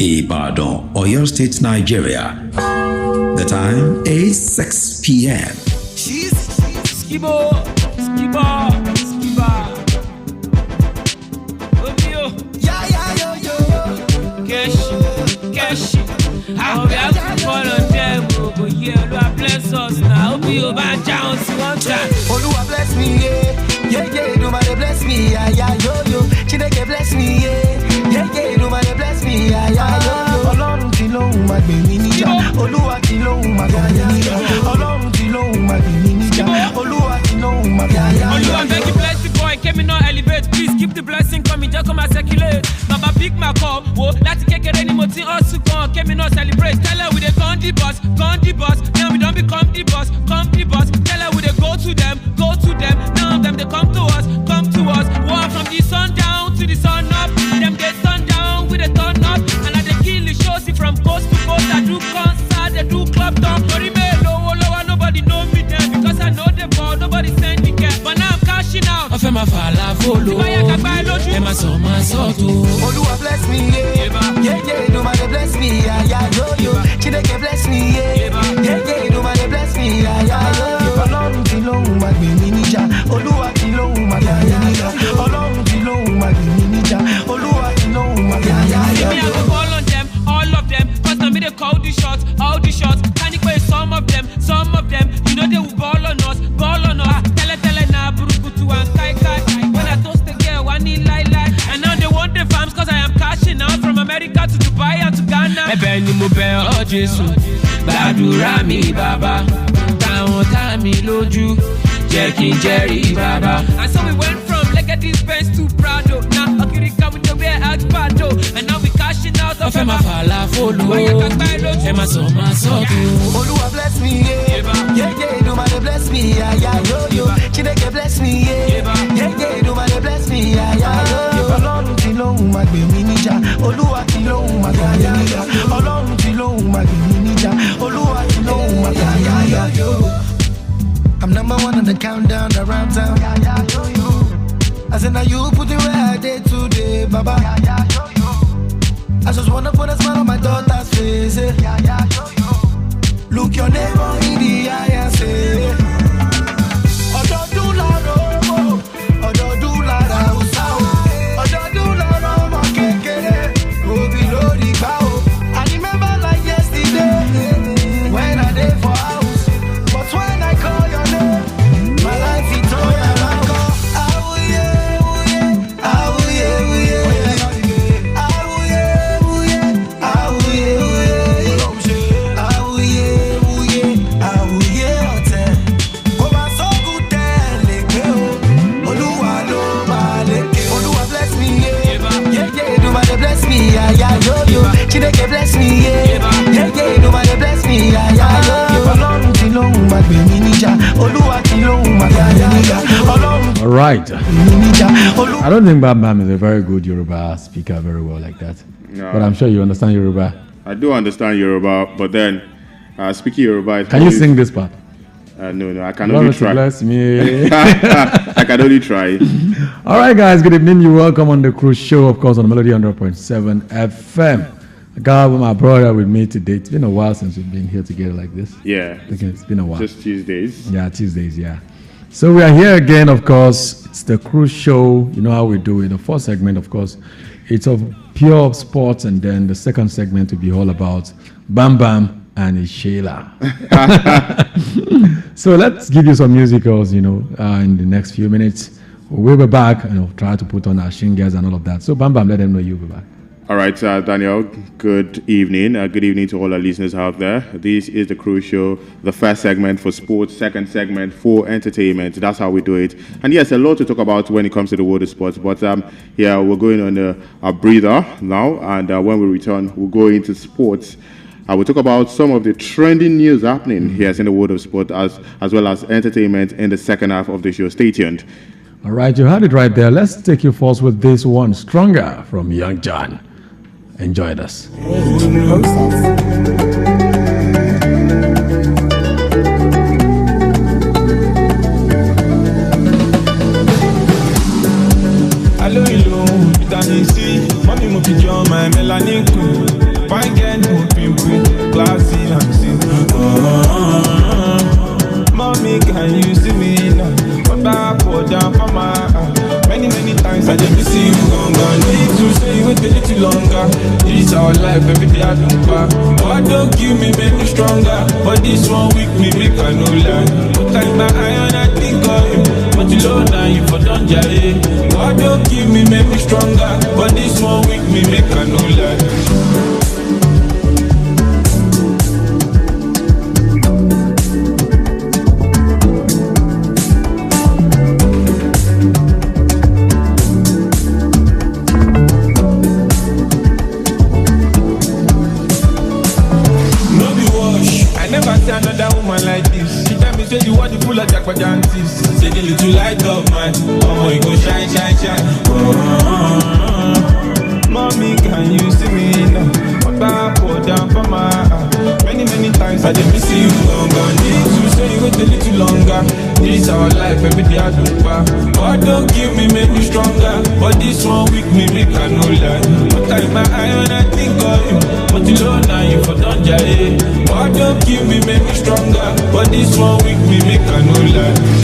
Ibadan, Oyo State, Nigeria. The time is 6 p.m. She's Skibo. Cash. I hope you have to call on them. But yeah, Lord bless us now. I hope you back down to one time. Oluwa bless me, yeah. Nobody bless me, yeah, yo. Chineke bless me, yeah. Nobody bless me, yeah, yo. Ọlọ́run tí lóhùn máa gbè mí níjà. Olúwa tí lóhùn máa gbè mí níjà. Ọlọ́run tí lóhùn máa gbè mí níjà. Olúwa tí lóhùn máa gbè mí níjà. Olúwa beg you bless the boy, came in not elevate. Please keep the blessing coming, just come and circulate. Baba pick my call, whoa. Láti kékeré ni mo ti hustle gan, came in not celebrate. Tell her we dey gun the boss. Now we don't become the boss. Tell her we dey go to them. Now them they come to us. War from the sun down to the sun up. Them they sun down, we dey turn up. And I dey kill the show, see from coast to coast. I do concert, they do club down. Sorry me, lower, nobody know me there. Because I know the ball, nobody send me care. But now I'm cashing out. I feel my falla follow. And my soul, too. Oluwa bless me, yeah. Nobody bless me, yeah, yo. Chineke bless me, yeah. Nobody bless me, yeah, yo. Ọlọ́run tí lóhùn máa gbè mí níjà. Olúwa tí lóhùn máa gbè mí níjà. Ọlọ́run tí lóhùn máa gbè mí níjà. Olúwa tí lóhùn máa gbè mí níjà. Me, I go call on them, all of them. Cause now me they call the shots, all the shots. Can you play some of them? You know they will ball on us. Tell na burukutu and kai. When I toast the girl, I need lie. And now they want the farms cause I am cashing out from America to Dubai and to Ghana. Ẹ̀bẹ̀ ni mo bẹ̀ ọ́ Jésù, gbàdúrà mi bàbá, táwọn tá mi lójú, jẹ́ kí n jẹ́rìí bàbá. And so we went from Legacy Benz to Prado. Now Okirika with the way out Pado. And now we cashing out of my falla follow. And my soul too. Oluwa bless me, yeah. Nobody bless me, yeah, yo. Chineke bless me, yeah. Nobody bless me, yeah, yo. Ọlọ́run tí lóhùn máa gbè mí níjà. Olúwa tí lóhùn máa gbè mí níjà. Ọlọ́run tí lóhùn máa gbè mí níjà. Olúwa tí lóhùn máa gbè mí níjà. I'm number one on the countdown around town. I said now you put it where I did today, Baba. I just wanna put a smile on my daughter's face. Look your neighbor in the eye and say, I remember like yesterday when I did for house, but when I call your name, my life is all around. Bless me, yeah, yo. Chineke bless me, yeah. Nobody bless me, yeah, yo. Ọlọ́run tí lóhùn máa gbè mí níjà. Olúwa tí lóhùn máa gbè mí níjà. All right. I don't think Bam is a very good Yoruba speaker very well like that. No. But I'm sure you understand Yoruba. I do understand Yoruba, but then speaking Yoruba... Can you sing this part? No, I can only try. Bless me. I can only try. All right, guys, good evening. You're welcome on the cruise show, of course, on Melody 100.7 FM. I got my brother with me today. It's been a while since we've been here together like this. Yeah. It's been a while. Just Tuesdays. Yeah, Tuesdays, yeah. So we are here again, of course. It's the cruise show. You know how we do it. The first segment, of course, it's of pure sports, and then the second segment will be all about Bam Bam and Ishela. So let's give you some musicals, in the next few minutes. We'll be back and try to put on our shingles and all of that. So Bam Bam, let them know you'll be back. All right, Daniel, good evening. Good evening to all our listeners out there. This is the Cruise Show, the first segment for sports, second segment for entertainment. That's how we do it. And yes, a lot to talk about when it comes to the world of sports. But yeah, we're going on a breather now. And when we return, we'll go into sports. We'll talk about some of the trending news happening here in the world of sport as well as entertainment in the second half of the show. Stay tuned. All right, you heard it right there. Let's take you first with this one, Stronger from Young John. Enjoy this. Hello, vitamin C. Mommy, mo fi jọ my melanin crew. Fine girl, no pimple, classy and simple. Mommy, can you see me now? Put back or down for my many times I just see you gone. Need to say you wait a little longer. This is our life, every day I don't back. What don't kill me, make me stronger. But this one week me make I no lie. Put like my eye on I think of you. But you low down, you for don't jare. What don't kill me, make me stronger. But this one week me make I no lie. Another woman like this. She tell me say you want the full of jackpajantis. Say the little light of mine. Oh, you go shine, shine, shine. Mommy, can you see me now? Put back or down for my many times I didn't miss you gone. Need to say you wait a little longer. This is our life, every day I don't back. God don't give me, make me stronger. But this one week me make I no lie. But like my eye on I think of you. But you low now you for don't jare. God don't give me, make me stronger. But this one week me make I no lie.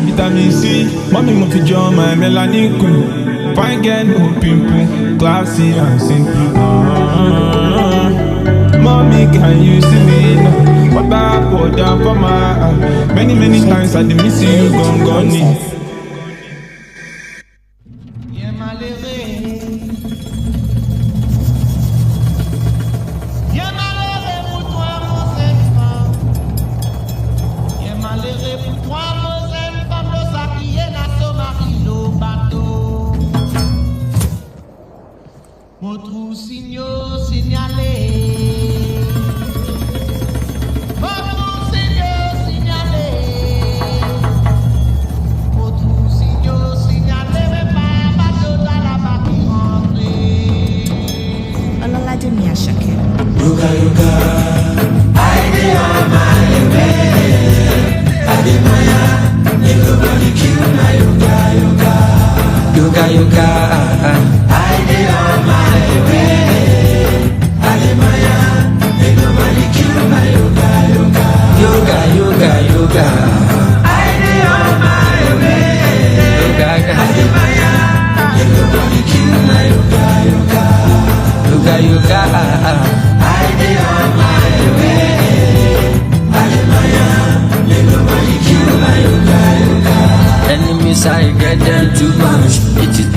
Vitamin C, mommy mo fi jọ my melanin queen. Fine girl, no pimple, classy and simple. Mommy, can you see me now? What back or down for my many times I did miss you gone.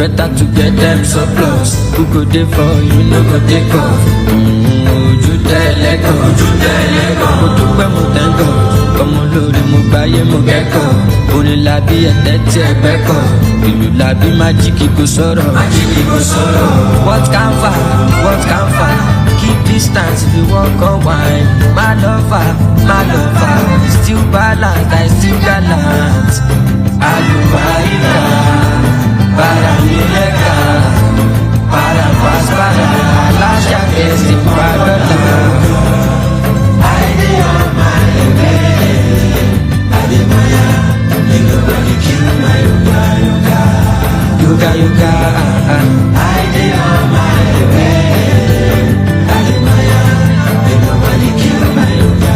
Better to get them so close. Who go there for you, no go take off. Ojú tẹ́lẹ̀ kan, mo dúpẹ́ mo tẹ́ńgọ̀. Ọmọ lórí mo gbáyé mo kẹ́kọ̀ọ́. Orin làbí ẹ̀tẹ́ tí ẹgbẹ́ kọ̀. Ìlú làbí májíkì kò sọ̀rọ̀. What can far? Keep distance if you walk on wine. My lover, still balanced, I still gallant. Alubarika. Para mi leca, para las jaques de Bobola. I dey on my way. I dey Maya, ain't nobody kill my yoga. I dey on my way. I dey Maya, ain't nobody kill my yoga.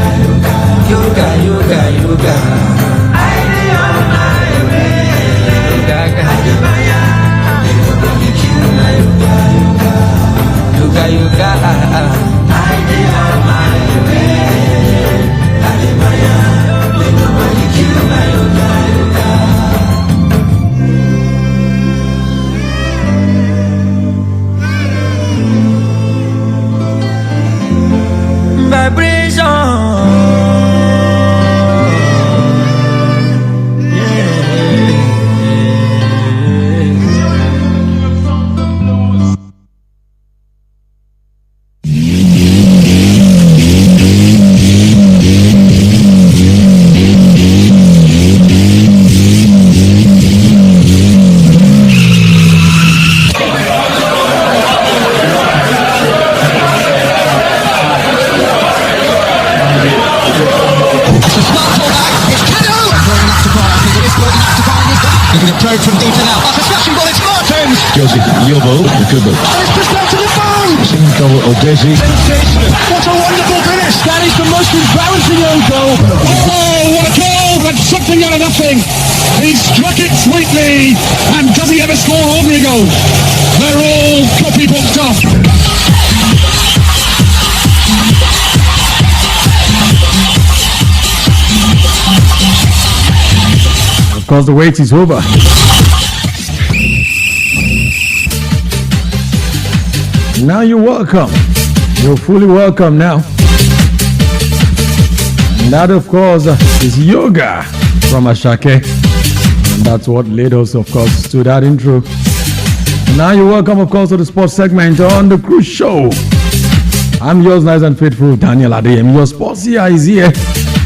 I dey on my way. I dey Maya. Yoga, I dey on my way. I dey Maya, ain't nobody kill my yoga. Vibration. Josie, Yobo, Kubo. It's just out to the phone! Goal Odesi. What a wonderful finish! That is the most embarrassing own goal. Oh, what a goal! But something out of nothing. He struck it sweetly. And does he ever score ordinary goals? They're all copybook stuff. Of course, the wait is over. Now you're welcome. You're fully welcome now. And that, of course, is yoga from Ashake. And that's what led us, of course, to that intro. And now you're welcome, of course, to the sports segment on the Cruise Show. I'm yours, nice and faithful, Daniel Adeyemi. Your sports here is here.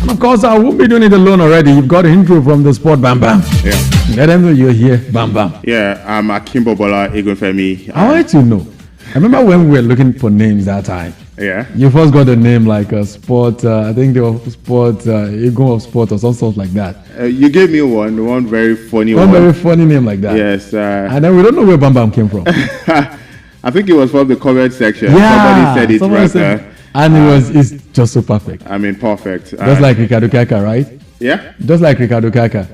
And of course, I won't be doing it alone already. You've got an intro from the sport Bam Bam. Yeah. Let them know you're here, Bam Bam. Yeah, I'm Akim Bobola, Egunfemi. How are you know? I remember when we were looking for names that time. Yeah. You first got a name like a sport, I think they were sport, Egon of sport or some sort like that. You gave me one very funny One one. very funny name like that. Yes. And then we don't know where Bam Bam came from. I think it was from the comment section. Yeah. Somebody said it Somebody right said- there. And it's just so perfect. I mean, perfect. Just like Ricardo Kaka, right? Yeah. Just like Ricardo Kaka.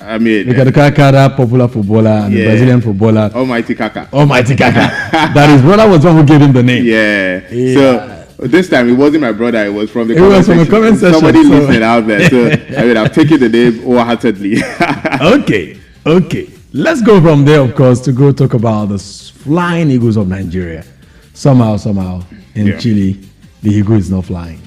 I mean, Ricardo Kaka, that popular footballer and the Yeah. Brazilian footballer. Almighty Kaka. Almighty Kaka. That his brother was the one who gave him the name. Yeah. Yeah. So this time it wasn't my brother. It was from the. It was from the comment section, Somebody so- listening out there. So I mean, I've taken the name wholeheartedly. Okay. Let's go from there, of course, to go talk about the Flying Eagles of Nigeria. Somehow, in Yeah. Chile, the Eagle is not flying.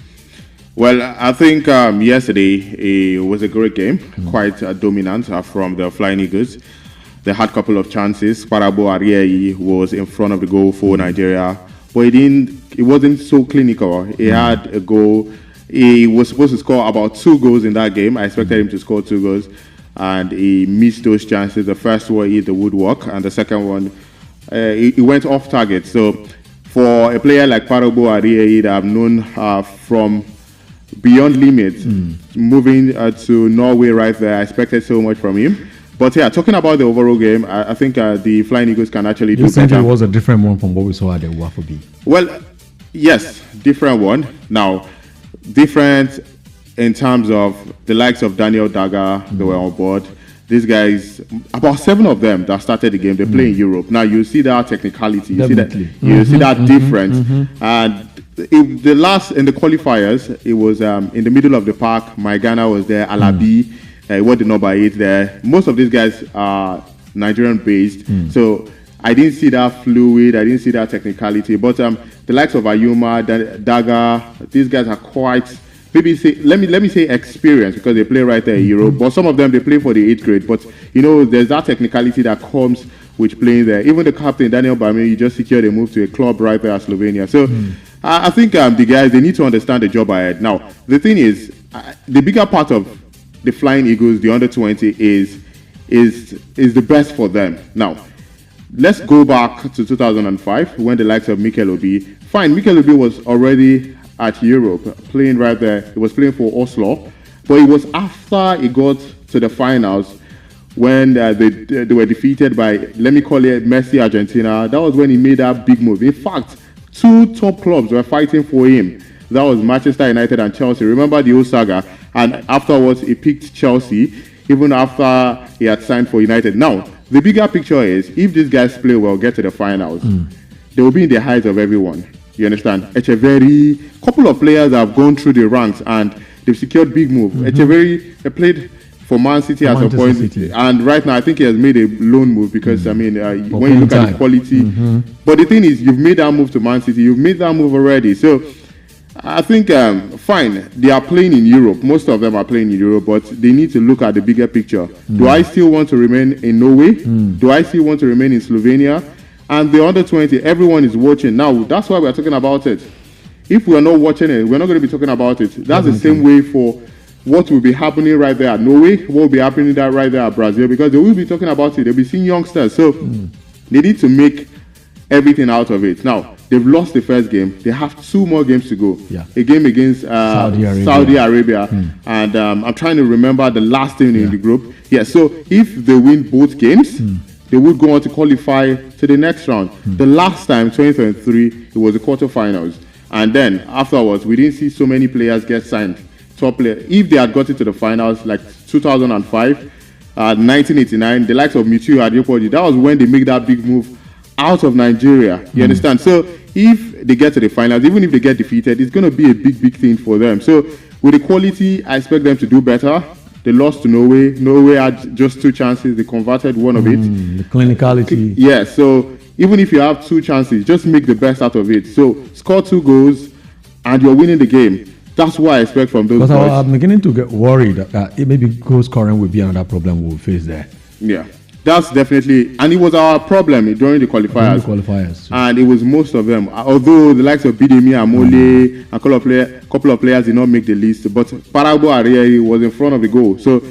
Well, I think yesterday it was a great game, quite dominant from the Flying Eagles. They had a couple of chances. Parabo Ariei was in front of the goal for Nigeria, but it wasn't so clinical. He had a goal. He was supposed to score about 2 goals in that game. I expected him to score 2 goals, and he missed those chances. The first one hit the woodwork, and the second one, he went off target. So for a player like Parabo Ariei that I've known from beyond limits, moving to Norway right there, I expected so much from him. But yeah, talking about the overall game, I think the Flying Eagles can actually do You think better. it was a different one from what we saw at the Wafobi? Well, yes, different one. Now, different in terms of the likes of Daniel Daga, they were on board. These guys, about 7 of them that started the game, they play in Europe. Now, you see that technicality, you Definitely. see that difference. And in the qualifiers, it was in the middle of the park. Maigana was there, Alabi, what the number 8 there. Most of these guys are Nigerian based. So I didn't see that fluid, I didn't see that technicality. But the likes of Ayuma, Daga, these guys are quite, let me say experience, because they play right there in Europe. But some of them, they play for the 8th grade. But there's that technicality that comes with playing there. Even the captain, Daniel Bami, he just secured a move to a club right there at Slovenia. So I think the guys, they need to understand the job ahead. Now, the thing is, the bigger part of the Flying Eagles, the under 20, is the best for them. Now, let's go back to 2005 when the likes of Mikel Obi. Fine, Mikel Obi was already at Europe, playing right there. He was playing for Oslo, but it was after he got to the finals when they were defeated by, let me call it Messi Argentina. That was when he made that big move. In fact, 2 top clubs were fighting for him. That was Manchester United and Chelsea. Remember the old saga? And afterwards, he picked Chelsea, even after he had signed for United. Now, the bigger picture is, if these guys play well, get to the finals, they will be in the height of everyone. You understand? Echeverry, couple of players have gone through the ranks and they've secured big move. Echeverry played for Man City at some point, and right now I think he has made a loan move because when you look at the quality. But the thing is, you've made that move to Man City, you've made that move already. So I think fine, they are playing in Europe. Most of them are playing in Europe, but they need to look at the bigger picture. Do I still want to remain in Norway? Do I still want to remain in Slovenia? And the under 20, everyone is watching. Now, that's why we're talking about it. If we are not watching it, we're not going to be talking about it. That's the same way for what will be happening right there at Norway, what will be happening right there at Brazil, because they will be talking about it. They'll be seeing youngsters. So they need to make everything out of it. Now, they've lost the first game. They have 2 more games to go. A game against Saudi Arabia. And I'm trying to remember the last team in the group. So if they win both games, they would go on to qualify to the next round. The last time, 2023, it was the quarterfinals. And then afterwards, we didn't see so many players get signed. Top player. If they had gotten to the finals like 2005, 1989, the likes of Mitiu Adepoju, that was when they made that big move out of Nigeria. You understand? So if they get to the finals, even if they get defeated, it's going to be a big thing for them. So with the quality, I expect them to do better. They lost to Norway. Norway had just 2 chances. They converted one of it. The clinicality. Yeah, so even if you have 2 chances, just make the best out of it. So score 2 goals and you're winning the game. That's what I expect from those Because boys. I'm beginning to get worried that it maybe goal scoring will be another problem we'll face there. Yeah, that's definitely, and it was our problem during the qualifiers. And it was most of them. Although the likes of Bidemi, Amole, a couple of players did not make the list, but Paragbo Arieri was in front of the goal. So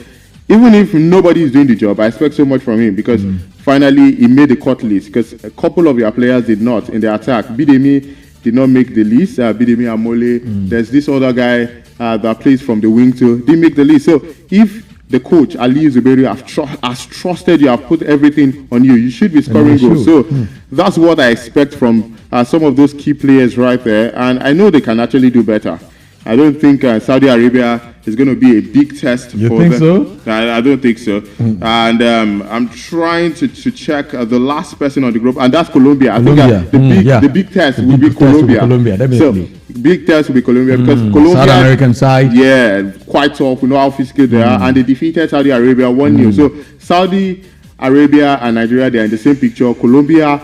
even if nobody is doing the job, I expect so much from him because finally he made the cut list. Because a couple of your players did not in the attack. Bidemi did not make the list. Bidemi Amole. There's this other guy that plays from the wing too. Didn't make the list. So if the coach Ali Zuberi has trusted you, have put everything on you, you should be scoring goals. So that's what I expect from some of those key players right there. And I know they can actually do better. I don't think Saudi Arabia is going to be a big test You for think them. so? I don't think so. And I'm trying to check the last person on the group, and that's Colombia. I think the big test will be Colombia. Definitely. So big test will be Colombia because Colombia, South American side. yeah, quite tough. We know how physical they are, and they defeated Saudi Arabia 1-0. So Saudi Arabia and Nigeria, they are in the same picture. Colombia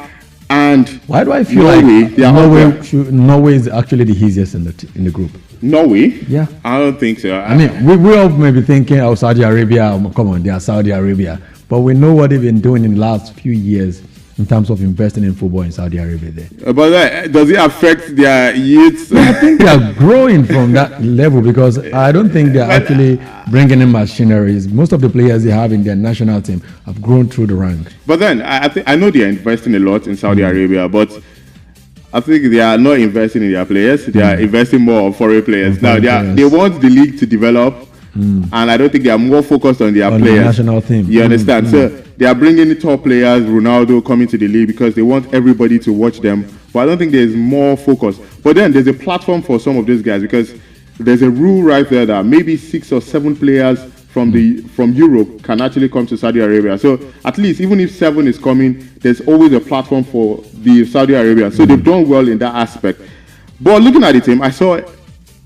and Why do I feel Norway, like they are Norway is actually the easiest in the group? Norway? Yeah. I don't think so. I mean, we all may be thinking, oh, Saudi Arabia, come on, they are Saudi Arabia. But we know what they've been doing in the last few years in terms of investing in football in Saudi Arabia there. But does it affect their youth? I think they are growing from that level because I don't think they're actually bringing in machineries. Most of the players they have in their national team have grown through the ranks. But then, I know they are investing a lot in Saudi Arabia, but I think they are not investing in their players. They are investing more on foreign players. Now, they want the league to develop, and I don't think they are more focused on their players. The national team. You understand? So they are bringing the top players, Ronaldo coming to the league because they want everybody to watch them. But I don't think there's more focus. But then there's a platform for some of these guys because there's a rule right there that maybe 6 or 7 players from Europe can actually come to Saudi Arabia. So at least even if 7 is coming, there's always a platform for the Saudi Arabia. So they've done well in that aspect. But looking at the team, I saw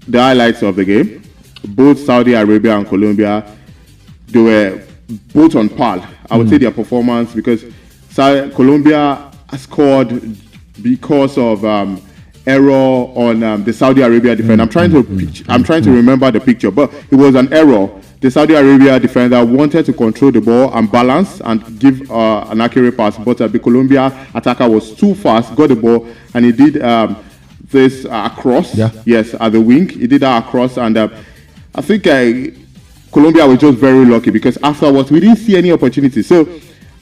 the highlights of the game. Both Saudi Arabia and Colombia, they were both on par. I would say their performance because Colombia scored because of error on the Saudi Arabia defender. I'm trying to remember the picture, but it was an error. The Saudi Arabia defender wanted to control the ball and balance and give an accurate pass, but the Colombia attacker was too fast, got the ball, and he did this across. Yes, at the wing. He did that across, and I think Colombia was just very lucky because afterwards we didn't see any opportunity. So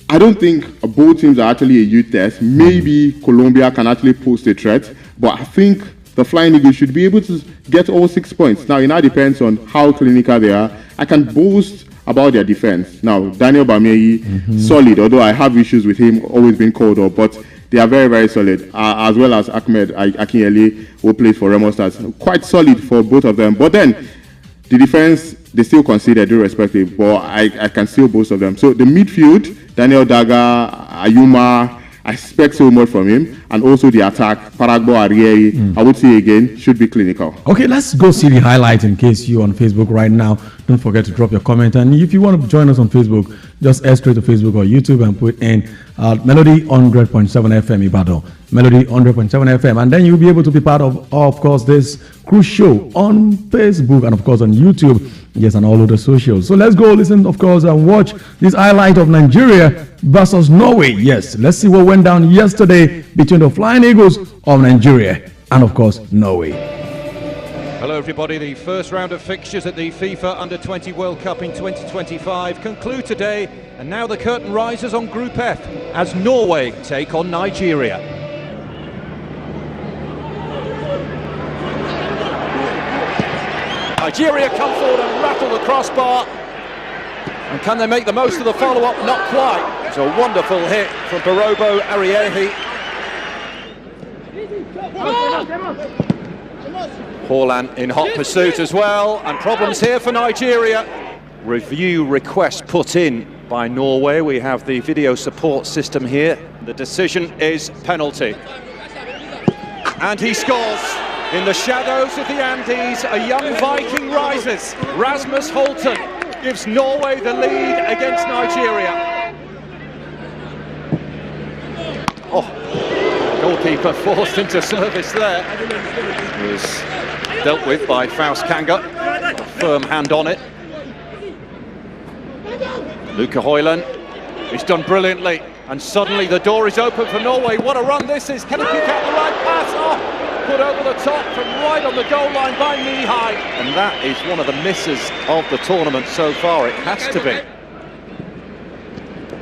I don't think both teams are actually a youth test. Maybe Colombia can actually pose a threat, but I think the Flying Eagles should be able to get all 6 points. Now, it now depends on how clinical they are. I can boast about their defense. Now, Daniel Bameyi, solid, although I have issues with him always being called up, but they are very, very solid, as well as Ahmed Akinyele, who plays for Remo Stars. Quite solid for both of them. But then, the defense, they still consider irrespective, but I can still boast of them. So, the midfield, Daniel Daga, Ayuma, I expect so much from him, and also the attack, Paragbo Arieri, I would say again, should be clinical. Okay, let's go see the highlight in case you're on Facebook right now. Don't forget to drop your comment, and if you want to join us on Facebook, just head straight to Facebook or YouTube and put in Melody 100.7 FM Ibadan, Melody 100.7 FM, and then you'll be able to be part of course, this cruise show on Facebook and of course on YouTube. Yes, and all of the socials. So let's go listen, of course, and watch this highlight of Nigeria versus Norway. Yes, let's see what went down yesterday between the Flying Eagles of Nigeria and, of course, Norway. Hello, everybody. The first round of fixtures at the FIFA Under-20 World Cup in 2025 conclude today, and now the curtain rises on Group F as Norway take on Nigeria. Nigeria come forward and rattle the crossbar. And can they make the most of the follow-up? Not quite. It's a wonderful hit from Barobo Ariehi. Haaland in hot pursuit as well, and problems here for Nigeria. Review request put in by Norway. We have the video support system here. The decision is penalty. And he scores. In the shadows of the Andes, a young Viking rises. Rasmus Holten gives Norway the lead against Nigeria. Oh, goalkeeper forced into service there. It was dealt with by Faust Kanga. A firm hand on it. Luca Højlund, he's done brilliantly. And suddenly the door is open for Norway. What a run this is. Can he pick out the right pass? Oh, put over the top from right on the goal line by Mihai. And that is one of the misses of the tournament so far. It has to be.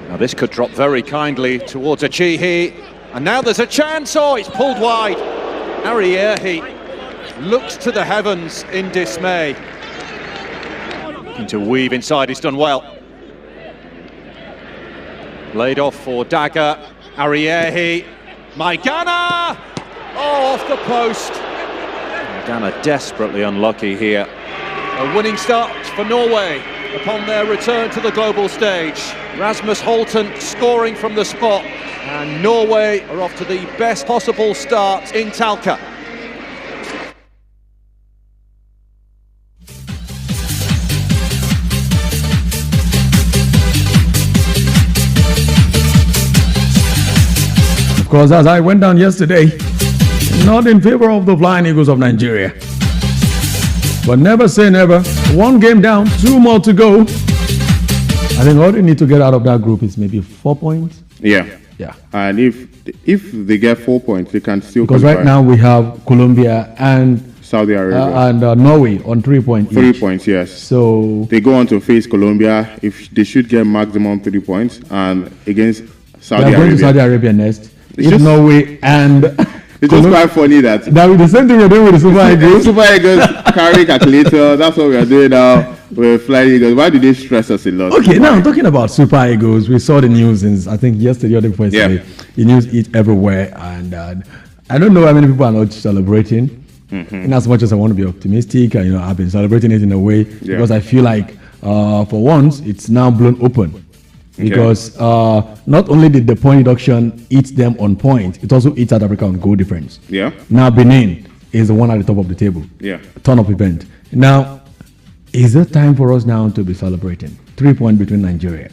Now this could drop very kindly towards Achihi. And now there's a chance. Oh, it's pulled wide. Ariehi looks to the heavens in dismay. Looking to weave inside, he's done well. Laid off for Dagger. Ariehi. Maigana! Oh, off the post. Maigana desperately unlucky here. A winning start for Norway upon their return to the global stage. Rasmus Holten scoring from the spot. And Norway are off to the best possible start in Talca. Of course, as I went down yesterday, not in favor of the Flying Eagles of Nigeria. But never say never. One game down, 2 more to go. I think all they need to get out of that group is maybe 4 points. Yeah. Yeah. And if they get 4 points, they can still because qualify. Right now we have Colombia and Saudi Arabia and Norway on 3 points. 3 points, yes. So they go on to face Colombia. If they should get maximum 3 points, and against Saudi they are going Arabia. to Saudi Arabia next. It's If just- Norway and It's just quite funny that the same thing we're doing with the Super Eagles. Super Eagles carry calculator. That's what we are doing now with Flying Eagles. Why do they stress us a lot? Okay, now talking about Super Eagles, we saw the news in, I think yesterday or the before yesterday. The news it everywhere, and I don't know how many people are not celebrating. In as much as I want to be optimistic, I've been celebrating it in a way because I feel like for once it's now blown open. Because not only did the point deduction eat them on point, it also eats South Africa on goal difference. Yeah. Now Benin is the one at the top of the table. Yeah. Turn-up event. Now, is it time for us now to be celebrating 3 points between Nigeria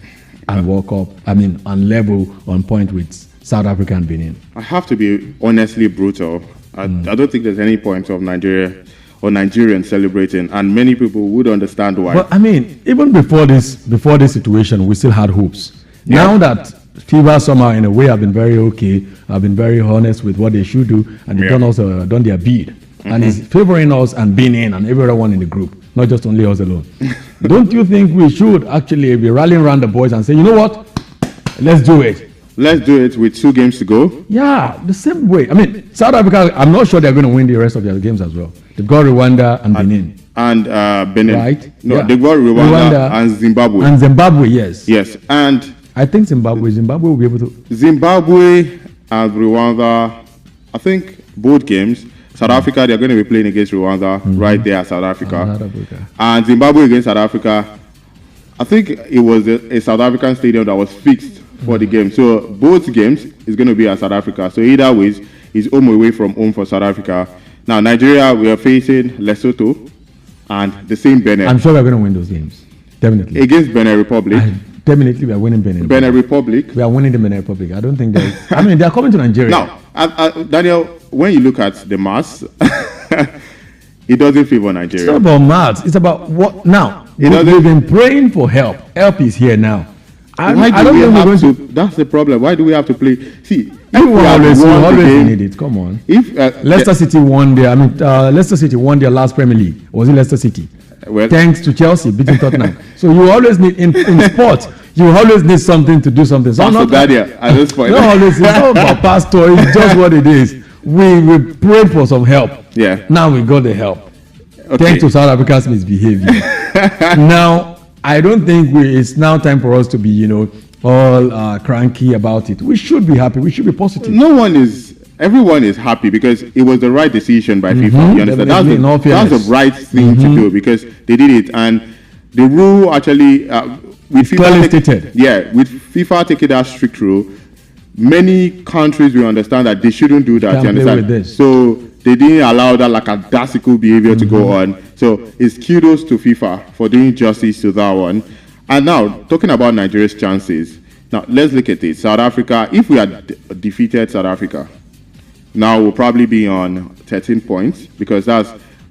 and World Cup? On level, on point with South Africa and Benin. I have to be honestly brutal. I don't think there's any point of Nigeria or Nigerians celebrating, and many people would understand why. But even before this situation, we still had hopes. Yeah. Now that FIBA somehow in a way have been very okay, have been very honest with what they should do, and they've done their bid, and it's favoring us and Benin and everyone in the group, not just only us alone. Don't you think we should actually be rallying around the boys and say, you know what, let's do it? Let's do it with 2 games to go. Yeah, the same way. South Africa, I'm not sure they're going to win the rest of their games as well. They've got Rwanda and Benin. And Benin. Right? No, yeah. they've got Rwanda and Zimbabwe. And Zimbabwe, yes. Yes, and I think Zimbabwe will be able to. Zimbabwe and Rwanda, I think both games. South Africa, they're going to be playing against Rwanda right there at South Africa. And Zimbabwe against South Africa, I think it was a South African stadium that was fixed for the game. So both games is going to be at South Africa. So either ways, it's home away from home for South Africa. Now, Nigeria, we are facing Lesotho and the same Benin. I'm sure we're going to win those games. Definitely. Against Benin Republic. Definitely, we are winning Benin. Benin Republic. We are winning the Benin Republic. I don't think there's... they are coming to Nigeria. Now, Daniel, when you look at the mass, it doesn't favor Nigeria. It's not about maths. It's about what... Now, we've been praying for help. Help is here now. That's the problem. Why do we have to play? See, we always need it. Come on. If Leicester City won Leicester City won their last Premier League. Was it Leicester City? Well, thanks to Chelsea beating Tottenham. So you always need in sport. You always need something to do something. So at this point, it's not about pastor. It's just what it is. We prayed for some help. Yeah. Now we got the help. Okay. Thanks to South Africa's misbehavior. Now, I don't think it's now time for us to be, all cranky about it. We should be happy. We should be positive. Everyone is happy because it was the right decision by FIFA. You understand? That's the right thing to do because they did it. And the rule actually, with FIFA stated. Yeah, with FIFA taking that strict rule, many countries will understand that they shouldn't do that. You understand? So they didn't allow that lackadaisical behavior to go on. So it's kudos to FIFA for doing justice to that one. And now, talking about Nigeria's chances, now let's look at it. South Africa, if we had defeated South Africa, now we'll probably be on 13 points because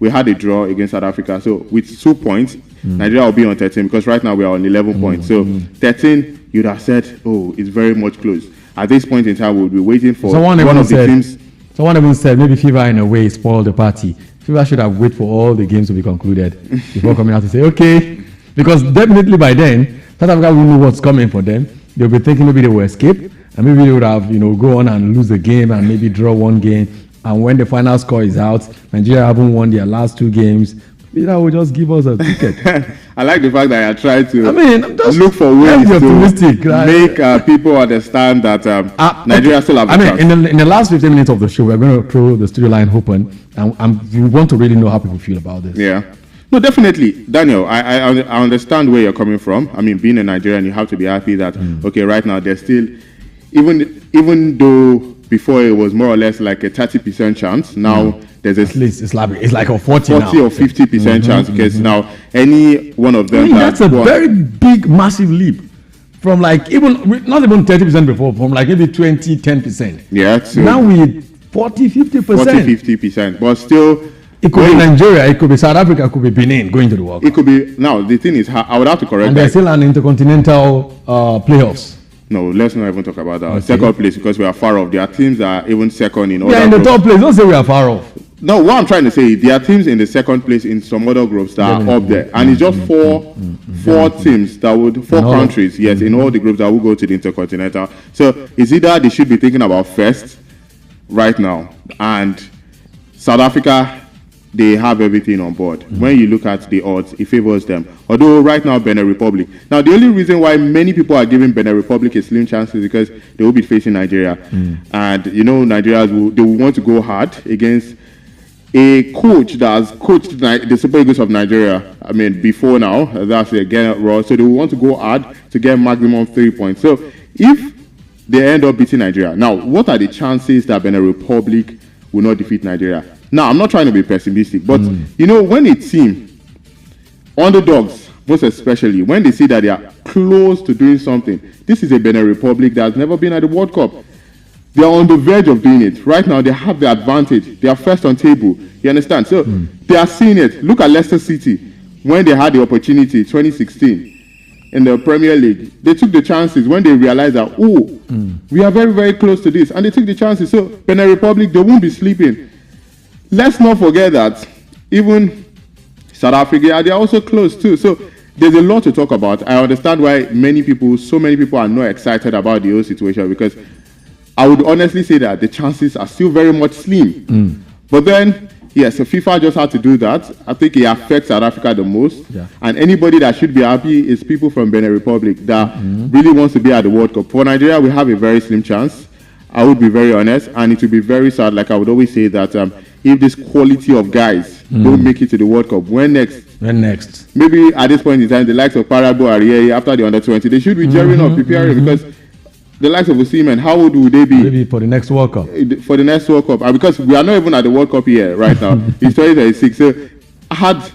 we had a draw against South Africa. So with 2 points, Nigeria will be on 13 because right now we are on 11 points. So 13, you'd have said, oh, it's very much close. At this point in time, we'll be waiting for one of the teams. Someone even said maybe FIFA in a way spoiled the party. FIFA should have waited for all the games to be concluded before coming out to say, okay, because definitely by then, South Africa will know what's coming for them. They'll be thinking maybe they will escape. And maybe they would have, go on and lose the game and maybe draw one game. And when the final score is out, Nigeria haven't won their last 2 games. Maybe that will just give us a ticket. I like the fact that I tried to look for ways to make people understand that Nigeria still have a chance. In the last 15 minutes of the show, we're going to throw the studio line open. And we want to really know how people feel about this. Yeah. No, definitely, Daniel. I understand where you're coming from. I mean, being a Nigerian, you have to be happy that, okay, right now, there's still... Even though before it was more or less like a 30% chance, now there's at least it's like a 40 or 50% chance because now any one of them. That's a very big, massive leap from not even 30% before, from like maybe 10%. Yeah. So now we 40-50%. But still, it could be Nigeria, it could be South Africa, it could be Benin going to the World Cup. It could be. Now the thing is, I would have to correct. And there's still an intercontinental playoffs. No, let's not even talk about that. Okay. Second place because we are far off. There are teams that are even second in. Yeah, in the top place. Don't say we are far off. No, what I'm trying to say, there are teams in the second place in some other groups that are up there, and it's just four teams that would countries, yes, in all the groups that will go to the intercontinental. So it's either they should be thinking about first right now, and South Africa, they have everything on board. When you look at the odds, it favors them. Although right now, Benin Republic. Now, the only reason why many people are giving Benin Republic a slim chance is because they will be facing Nigeria. And, Nigerians they will want to go hard against a coach that has coached the Super Eagles of Nigeria. I mean, before now, that's again raw. So they will want to go hard to get maximum 3 points. So if they end up beating Nigeria, now, what are the chances that Benin Republic will not defeat Nigeria? Now, I'm not trying to be pessimistic, but, when a team, underdogs, most especially, when they see that they are close to doing something, this is a Benin Republic that has never been at the World Cup. They are on the verge of doing it. Right now, they have the advantage. They are first on table. You understand? So, they are seeing it. Look at Leicester City. When they had the opportunity, 2016, in the Premier League, they took the chances when they realized that, we are very, very close to this. And they took the chances. So, Benin Republic, they won't be sleeping. Let's not forget that even South Africa, they are also close too. So there's a lot to talk about. I understand why so many people are not excited about the whole situation because I would honestly say that the chances are still very much slim. But then, yes, so FIFA just had to do that. I think it affects South Africa the most. Yeah. And anybody that should be happy is people from Benin Republic that really wants to be at the World Cup. For Nigeria, we have a very slim chance. I would be very honest, and it would be very sad. Like I would always say that if this quality of guys don't make it to the World Cup, when next? Maybe at this point in time, the likes of Parabo Ariye after the under-20, they should be gearing up, preparing because the likes of Osimhen, how old would they be? Maybe for the next World Cup. For the next World Cup, because we are not even at the World Cup here right now. It's 2036, so I had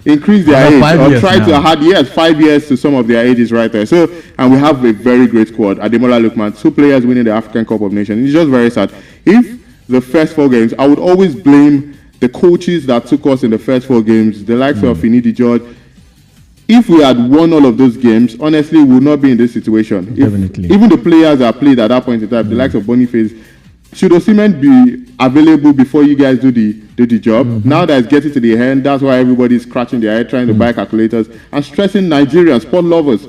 increased their age or tried to add 5 years to some of their ages right there. So, and we have a very great squad. Ademola Lookman, 2 players winning the African Cup of Nations. It's just very sad. If the first 4 games, I would always blame the coaches that took us in the first 4 games, the likes of Finidi George. If we had won all of those games, honestly, we would not be in this situation. Definitely. Even the players that played at that point in time, the likes of Boniface, should Osimhen be available before you guys do the job? Now that it's getting to the end, that's why everybody's scratching their head, trying to buy calculators and stressing Nigerians, sport lovers,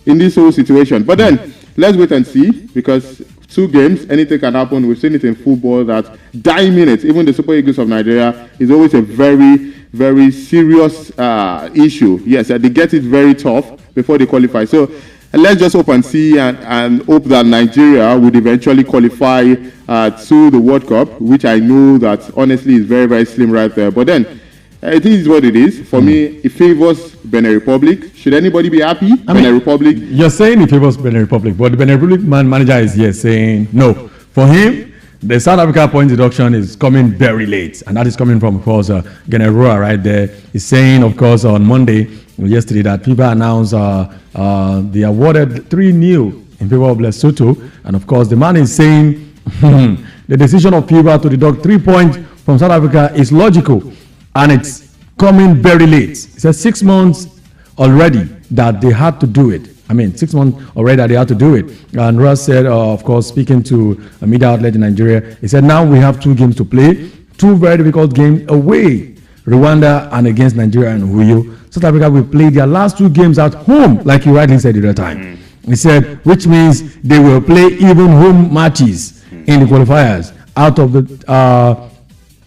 in this whole situation. But then, let's wait and see, because 2 games, anything can happen. We've seen it in football that dying minutes, even the Super Eagles of Nigeria, is always a very, very serious issue. Yes, they get it very tough before they qualify. So let's just hope and see and hope that Nigeria would eventually qualify to the World Cup, which I know that honestly is very, very slim right there. But then, it is what it is. For me, it favors Benin Republic. Should anybody be happy? Benin Republic. You're saying it favors Benin Republic, but the Benin Republic manager is here saying no. For him, the South Africa point deduction is coming very late, and that is coming from, of course, Generoa right there. He's saying, of course, on Monday, yesterday, that FIFA announced they awarded 3-0 in favor of Lesotho, and of course, the man is saying the decision of FIFA to deduct 3 points from South Africa is logical, and it's coming very late. He says 6 months already that they had to do it. 6 months already that they had to do it. And Russ said, of course, speaking to a media outlet in Nigeria, he said, now we have 2 games to play, 2 very difficult games away, Rwanda and against Nigeria and Huyo. South Africa will play their last 2 games at home, like you rightly said at the time. He said, which means they will play even home matches in the qualifiers. Out of the,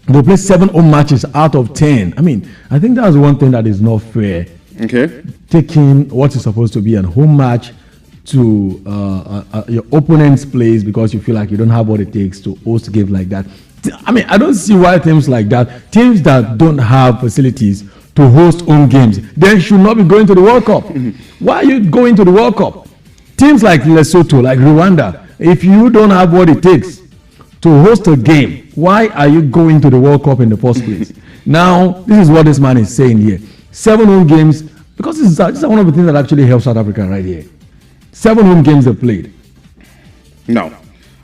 they'll play 7 home matches out of 10. I think that's one thing that is not fair. Okay. Taking what is supposed to be a home match to your opponent's place because you feel like you don't have what it takes to host a game like that. I don't see why teams like that, teams that don't have facilities to host home games, they should not be going to the World Cup. Why are you going to the World Cup? Teams like Lesotho, like Rwanda, if you don't have what it takes to host a game, why are you going to the World Cup in the first place? Now, this is what this man is saying here. 7 home games, because this is one of the things that actually helps South Africa right here. 7 home games they played. No,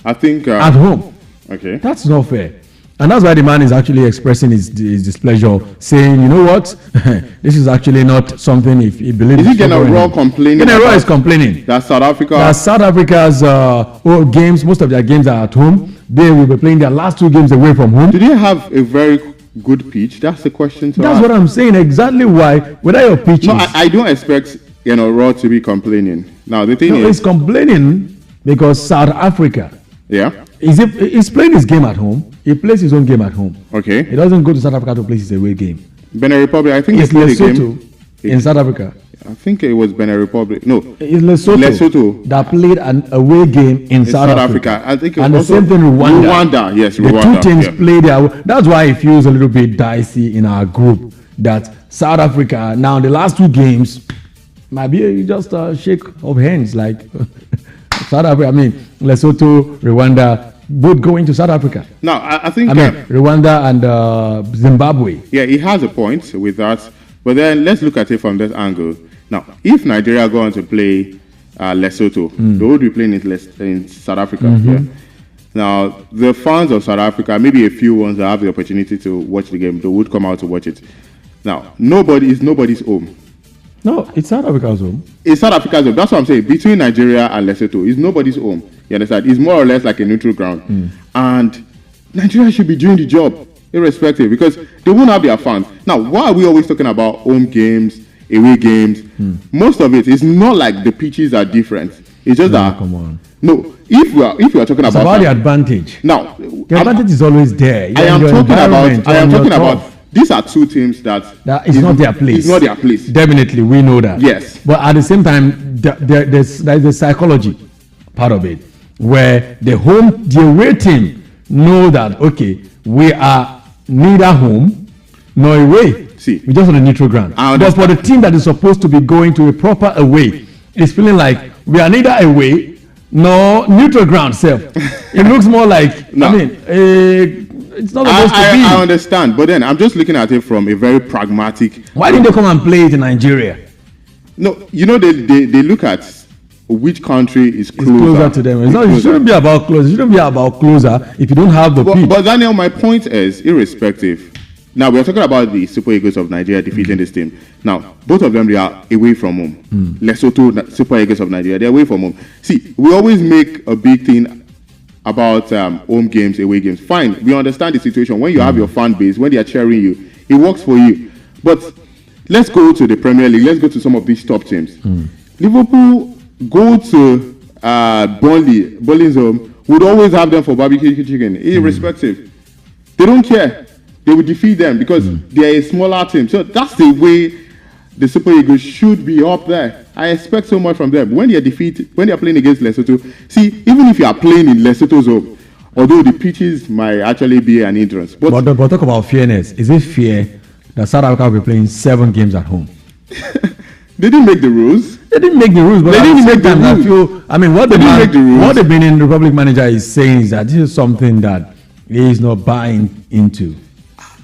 I think at home. Okay, that's not fair, and that's why the man is actually expressing his displeasure, saying, you know what, this is actually not something if he believes. Is he General complaining? General is complaining that South Africa's games, most of their games are at home. They will be playing their last 2 games away from home. Do they have a very good pitch? That's the question to That's ask. what I'm saying. Exactly why. Whether your pitch No, I don't expect Raw to be complaining. Now the thing is, he's complaining because South Africa. Yeah. He's playing his game at home. He plays his own game at home. Okay. He doesn't go to South Africa to play his away game. Benin Republic, I think it's Lesotho in South Africa. I think it was Benin Republic. No, it's Lesotho that played an away game in South Africa. I think it and was the same thing Rwanda. Rwanda, yes, Rwanda. The 2 teams play their. That's why it feels a little bit dicey in our group that South Africa now the last 2 games might be just a shake of hands like South Africa. Lesotho, Rwanda. Both going to South Africa. Now, I think Rwanda and Zimbabwe. Yeah, he has a point with that. But then let's look at it from this angle. Now, if Nigeria go on to play Lesotho, they would be playing in South Africa. Yeah. Now, the fans of South Africa, maybe a few ones that have the opportunity to watch the game, they would come out to watch it. Now, nobody's home. No, it's South Africa's home. It's South Africa's home. That's what I'm saying. Between Nigeria and Lesotho, it's nobody's home. You understand? It's more or less like a neutral ground. And Nigeria should be doing the job, irrespective, because they won't have their fans. Now, why are we always talking about home games, away games? Most of it is not like the pitches are different. It's just that. Come on. No, if we are talking about the advantage. Now, the advantage is always there. I am talking about. These are 2 teams that is not their place. It's not their place. Definitely, we know that. Yes. But at the same time, there's the psychology part of it, where the away team know that, okay, we are neither home nor away. See, we're just on a neutral ground. But for the team that is supposed to be going to a proper away, it's feeling like we are neither away nor neutral ground self. It looks more like, it's not supposed to be. I understand, but then I'm just looking at it from a very pragmatic. Why didn't they come and play it in Nigeria? No, they look at which country is closer to them. It shouldn't be about closer. It shouldn't be about closer if you don't have the pitch. But Daniel, my point is, irrespective. Now, we're talking about the Super Eagles of Nigeria defeating this team. Now, both of them, they are away from home. Lesotho, Super Eagles of Nigeria, they're away from home. See, we always make a big thing about home games, away games. Fine, we understand the situation. When you have your fan base, when they are cheering you, it works for you. But let's go to the Premier League. Let's go to some of these top teams. Liverpool go to Burnley's home, would always have them for barbecue chicken, irrespective. They don't care. They will defeat them because they are a smaller team. So that's the way the Super Eagles should be up there. I expect so much from them. When they are playing against Lesotho, see, even if you are playing in Lesotho's home, although the pitches might actually be an hindrance. But talk about fairness. Is it fair that South Africa will be playing 7 games at home? They didn't make the rules. They didn't make the rules, but they didn't make the rules. What the Benin Republic manager is saying is that this is something that he is not buying into.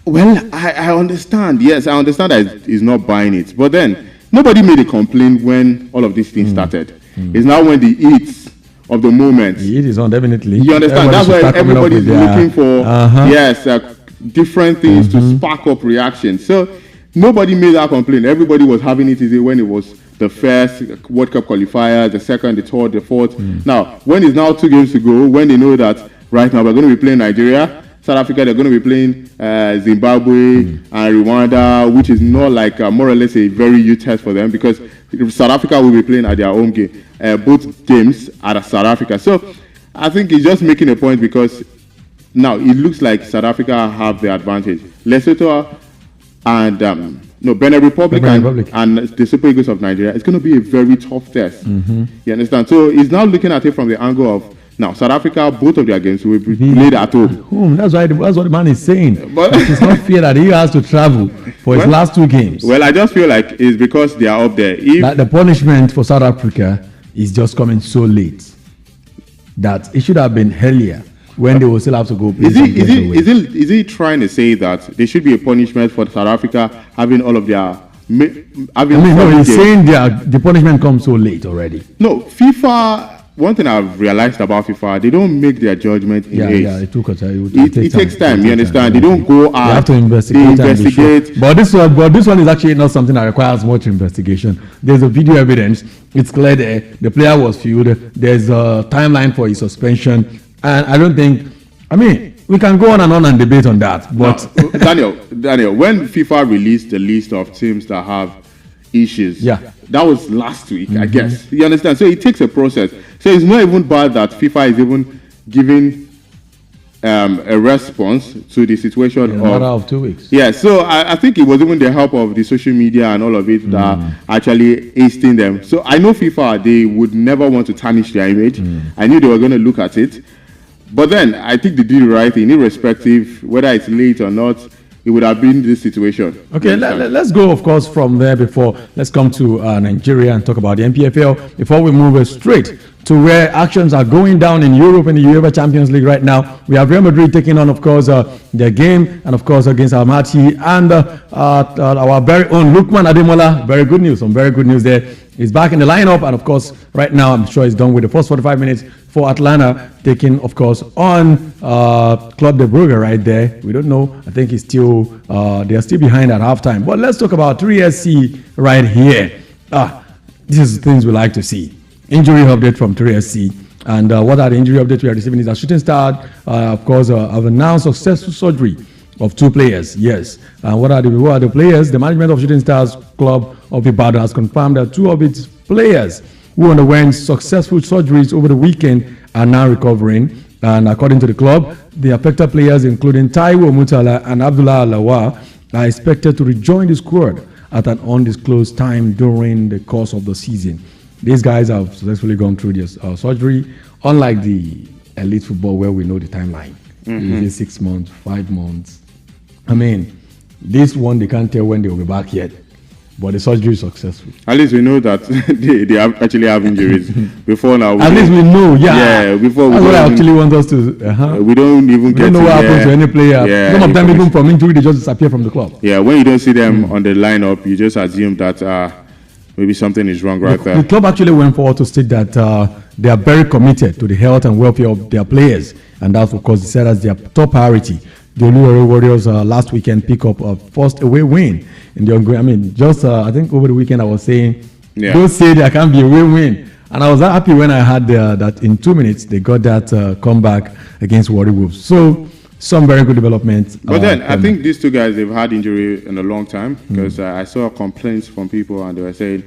Well, I understand. Yes, I understand that he's not buying it. But then, nobody made a complaint when all of these things started. It's now when the heat of the moment. The heat is on, definitely. You understand? That's why everybody's looking for, different things to spark up reactions. So, nobody made that complaint. Everybody was having it easy when it was the first World Cup qualifier, the second, the third, the fourth. Now, when it's now 2 games to go, when they know that right now we're going to be playing Nigeria, South Africa, they're going to be playing Zimbabwe and Rwanda, which is not like more or less a very huge test for them, because South Africa will be playing at their home game, both games at South Africa. So I think he's just making a point, because now it looks like South Africa have the advantage. Lesotho and Benin Republic and the Super Eagles of Nigeria, it's going to be a very tough test. You understand? So he's now looking at it from the angle of, now South Africa, both of their games will be played at home. That's what the man is saying. But it's not fair that he has to travel for his last 2 games. Well, I just feel like it's because they are up there. The punishment for South Africa is just coming so late that it should have been earlier, when they will still have to go play. Is he trying to say that there should be a punishment for South Africa having all of their he's saying the punishment comes so late already. No, FIFA. One thing I've realized about FIFA, they don't make their judgment in haste. Yeah, it takes time. You understand? They don't go out. They have to investigate. They investigate. But this one is actually not something that requires much investigation. There's a video evidence. It's clear there. The player was fueled. There's a timeline for his suspension. And I don't think, we can go on and debate on that. But now, Daniel, when FIFA released the list of teams that have issues, that was last week, I guess. You understand? So it takes a process. So it's not even bad that FIFA is even giving a response to the situation in a matter of 2 weeks. Yeah, so I think it was even the help of the social media and all of it that actually hastened them. So I know FIFA, they would never want to tarnish their image. I knew they were going to look at it. But then I think they did the right thing, irrespective whether it's late or not. It would have been this situation. Okay, let's go, of course, from there let's come to Nigeria and talk about the NPFL before we move straight to where actions are going down in Europe and the UEFA Champions League right now. We have Real Madrid taking on, of course, their game, and of course against Almaty, and our very own Lukman Ademola. Very good news, some very good news there. He's back in the lineup, and of course, right now, I'm sure he's done with the first 45 minutes for Atlanta, taking, of course, on Club de Brugge right there. We don't know. I think he's still, they're still behind at halftime. But let's talk about 3SC right here. This is the things we like to see. Injury update from 3SC. And what are the injury updates we are receiving is that Shooting Star, of course, have announced successful surgery of 2 players. Yes. And what are the players? The management of Shooting Stars Club of Ibadan has confirmed that 2 of its players who underwent successful surgeries over the weekend are now recovering. And according to the club, the affected players, including Taiwo Mutala and Abdullah Alawa, are expected to rejoin the squad at an undisclosed time during the course of the season. These guys have successfully gone through this surgery, unlike the elite football where we know the timeline. Usually 6 months, 5 months. This one, they can't tell when they will be back yet. But the surgery is successful. At least we know that they actually have injuries. Before now. At least we know, before we that's what I actually want us to. We don't even don't know what happens to any player. Some of them, even from injury, they just disappear from the club. Yeah, when you don't see them on the lineup, you just assume that maybe something is wrong there. The club actually went forward to state that they are very committed to the health and welfare of their players. And that's, of course, they said as their top priority. The Oluwari Warriors last weekend pick up a first away win in the ongoing. I think over the weekend I was saying, don't say there can't be a away win. And I was happy when I had that in 2 minutes they got that comeback against Warri Wolves. So some very good development. But then I think these 2 guys, they've had injury in a long time, because I saw complaints from people and they were saying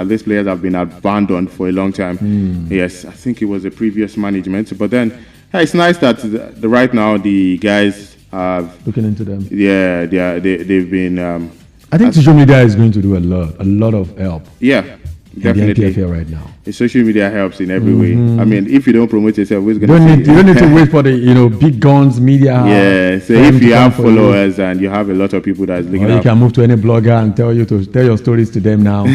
these players have been abandoned for a long time. Yes, I think it was the previous management. But then it's nice that right now the guys have looking into them. Yeah, they've been I think social media is going to do a lot of help. Yeah, definitely. In the NPFL right now. The social media helps in every way. I mean, if you don't promote yourself, who's going to? You don't need to wait for the big guns media. Yeah, so if you have followers and you have a lot of people that's looking, you can move to any blogger and tell your stories to them now.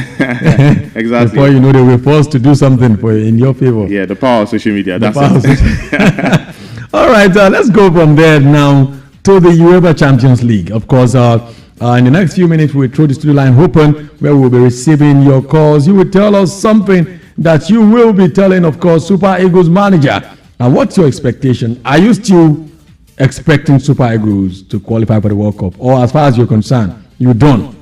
Exactly. Before you know, they will force to do something in your favor. Yeah, the power of social media. That's it. All right, let's go from there now to the UEFA Champions League. Of course, in the next few minutes, we'll throw the studio line open where we'll be receiving your calls. You will tell us something that you will be telling, of course, Super Eagles manager. And what's your expectation? Are you still expecting Super Eagles to qualify for the World Cup? Or as far as you're concerned, you're done.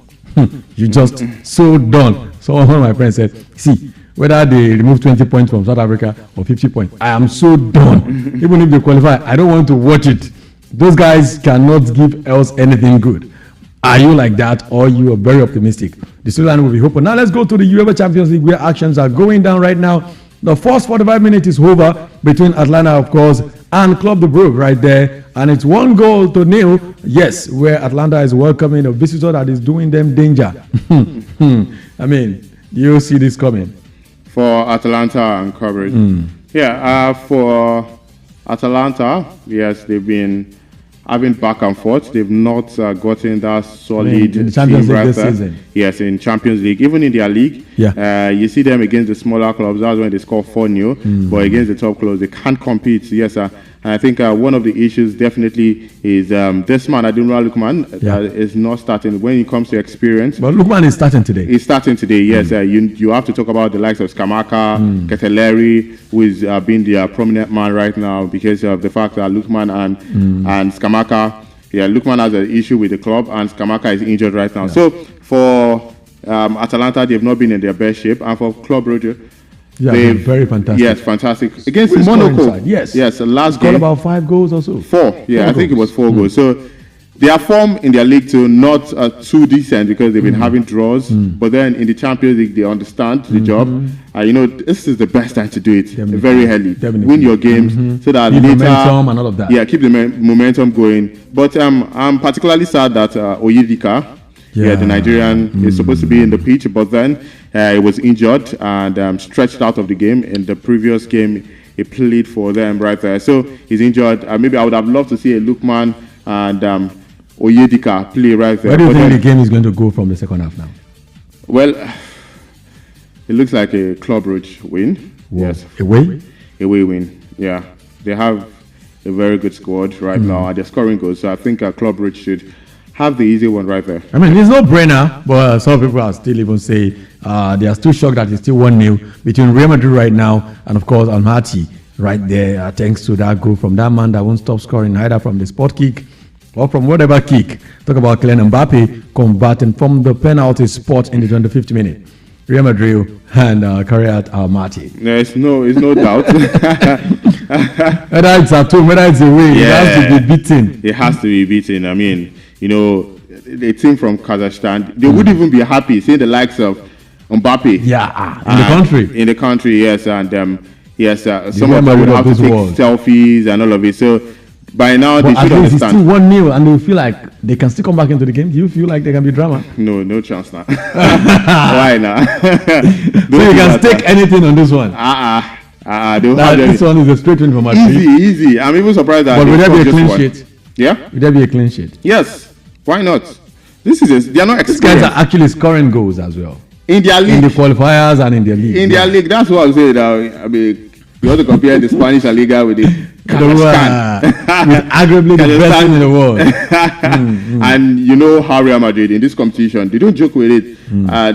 You're just so done. So one of my friends said, see, whether they remove 20 points from South Africa or 50 points, I am so done. Even if they qualify, I don't want to watch it. Those guys cannot give us anything good. Are you like that, or you are very optimistic? The storyline will be open. Now let's go to the UEFA Champions League, where actions are going down right now. The first 45 minutes is over between Atlanta, of course, and Club de Brugge right there. And it's 1-0. Yes, where Atlanta is welcoming a visitor that is doing them danger. I mean, you see this coming. For Atlanta and coverage. For Atlanta, yes, they've been having back and forth. They've not gotten that solid in the Champions League this season. Yes, in Champions League. Even in their league, you see them against the smaller clubs. That's when they score 4-0. But against the top clubs, they can't compete. Yes, and I think one of the issues definitely is this man, Ademola Lookman, is not starting when it comes to experience. But Lookman is starting today. He's starting today, yes. You have to talk about the likes of Skamaka, Keteleri, who is being the prominent man right now because of the fact that Lookman and Skamaka, Lookman has an issue with the club and Skamaka is injured right now. So for Atalanta, they've not been in their best shape. And for Club Brugge, they're very fantastic. Yes, fantastic. Against Monaco. Yes, last game. About 5 goals or so. 4. Yeah, I think it was 4 goals. So their form in their league too not too decent because they've been having draws. But then in the Champions League, they understand the job. This is the best time to do it. Very early. Win your games so that keep later momentum and all of that. Yeah, keep the momentum going. But I'm particularly sad that Oyedika, the Nigerian, is supposed to be in the pitch, but then he was injured and stretched out of the game. In the previous game, he played for them right there. So he's injured. Maybe I would have loved to see a Lookman and Oyedika play right there. Where do you think the game is going to go from the second half now? Well, it looks like a Club Brugge win. Whoa. Yes. Away win. Yeah. They have a very good squad right now and they're scoring goals. So I think Club Brugge should have the easy one right there. I mean, it's no brainer, but some people are still even say they are still shocked that it's still 1-0 between Real Madrid right now and, of course, Almaty right there, thanks to that goal from that man that won't stop scoring either from the spot kick or from whatever kick. Talk about Kylian Mbappe converting from the penalty spot in the 25th minute. Real Madrid and carry out Almaty. There's no doubt. Whether it's at home, whether it's away, it has to be beaten. It has to be beaten. I mean, the team from Kazakhstan, they would even be happy seeing the likes of Mbappe. In the country, yes. And some of them would have to take selfies and all of it. So by now, they should understand. It's still 1-0 and they feel like they can still come back into the game. Do you feel like there can be drama? No chance now. Why now? So you can stake anything on this one? This one is a straight win for Madrid. Easy. I'm even surprised that. But will there be a clean sheet? Yeah? Will there be a clean sheet? Yes. Why not? They are not experienced. These guys are actually scoring goals as well. In their league. In the qualifiers and in their league. In their league. That's what I'm saying now. I mean, you want to compare the Spanish La Liga with the Kazakhstan. With arguably the best team in the world. And you know how Real Madrid in this competition, they don't joke with it.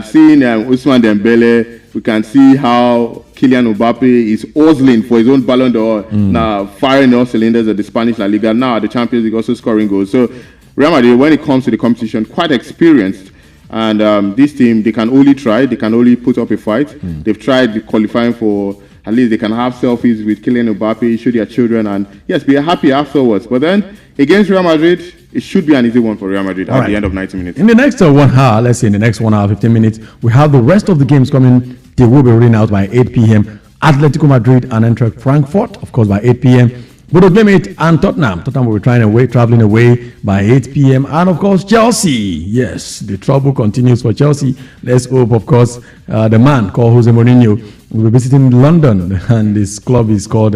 Seeing Ousmane Dembele, we can see how Kylian Mbappe is hustling for his own Ballon d'Or. Now firing all cylinders at the Spanish La Liga. Now at the Champions League also scoring goals. So Real Madrid, when it comes to the competition, quite experienced. And this team, they can only try. They can only put up a fight. They've tried qualifying for, at least they can have selfies with Kylian Mbappe, show their children, and yes, be happy afterwards. But then, against Real Madrid, it should be an easy one for Real Madrid at the end of 90 minutes. In the next 1 hour, let's say in the next 1 hour, 15 minutes, we have the rest of the games coming. They will be running out by 8 p.m. Atletico Madrid and Eintracht Frankfurt, of course, by 8 p.m. Bodo Glimt and Tottenham. Tottenham will be traveling away by 8 p.m. And of course, Chelsea. Yes, the trouble continues for Chelsea. Let's hope, of course, the man called Jose Mourinho will be visiting London, and his club is called.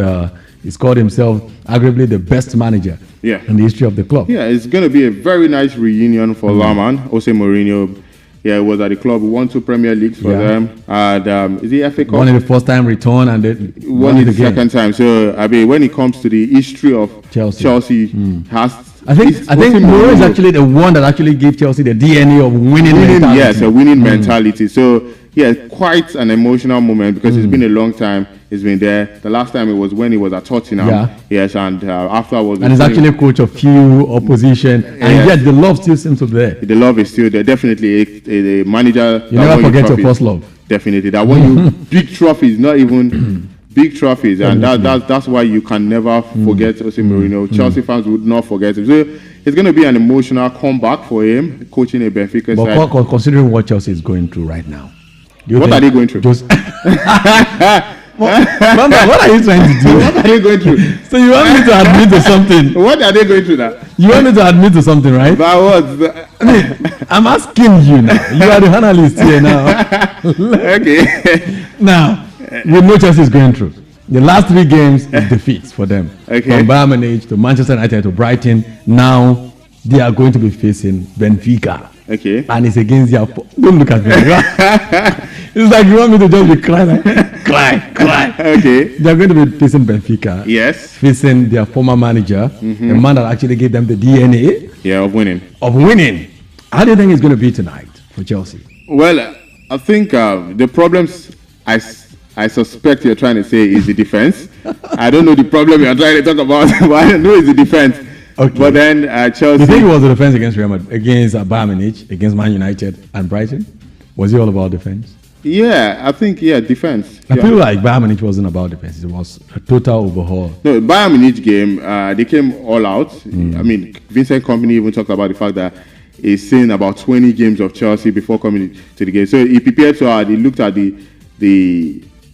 He's called himself arguably the best manager in the history of the club. Yeah, it's going to be a very nice reunion for Laman, Jose Mourinho. Yeah, it was at the club. We won 2 Premier Leagues for them. And is it FA Cup? One in the first time return and then one in the second time. So, I mean, when it comes to the history of Chelsea has... I think Mourinho is actually the one that actually gave Chelsea the DNA of winning mentality. Yes, a winning mentality. So, yeah, quite an emotional moment because it's been a long time. He's been there. The last time it was when he was at Tottenham. Yeah. Yes, and afterwards. And he's actually a coach of few opposition, and yet the love still seems to be there. The love is still there. Definitely a manager. You never forget your first love. Definitely. That won you big trophies, not even big trophies, and that's why you can never forget Jose Mourinho. Chelsea fans would not forget him. So it's going to be an emotional comeback for him, coaching a Benfica side. But considering what Chelsea is going through right now, what are they going through? Mama, what are you trying to do? What are they going through? So you want me to admit to something? What are they going through now? You want me to admit to something, right? But what? I'm asking you now. You are the analyst here now. Okay. Now, we know Chelsea is going through. The last 3 games is defeats for them. Okay. From Bayern Munich to Manchester United to Brighton. Now they are going to be facing Benfica. Okay. And it's against their... Don't look at me. It's like you want me to just be crying. Cry. Okay. They're going to be facing Benfica. Yes. Facing their former manager, the man that actually gave them the DNA. Yeah, of winning. How do you think it's going to be tonight for Chelsea? Well, I think the problems I suspect you're trying to say is the defense. I don't know the problem you're trying to talk about, but I know it's the defense. Okay. But then Chelsea... You think it was the defense against Real Madrid, against Bayern Munich, against Man United and Brighton? Was it all about defense? Yeah, I think, defense. I feel like Bayern Munich wasn't about defense. It was a total overhaul. No, Bayern Munich game, they came all out. I mean, Vincent Kompany even talked about the fact that he's seen about 20 games of Chelsea before coming to the game. So he prepared so hard. He looked at the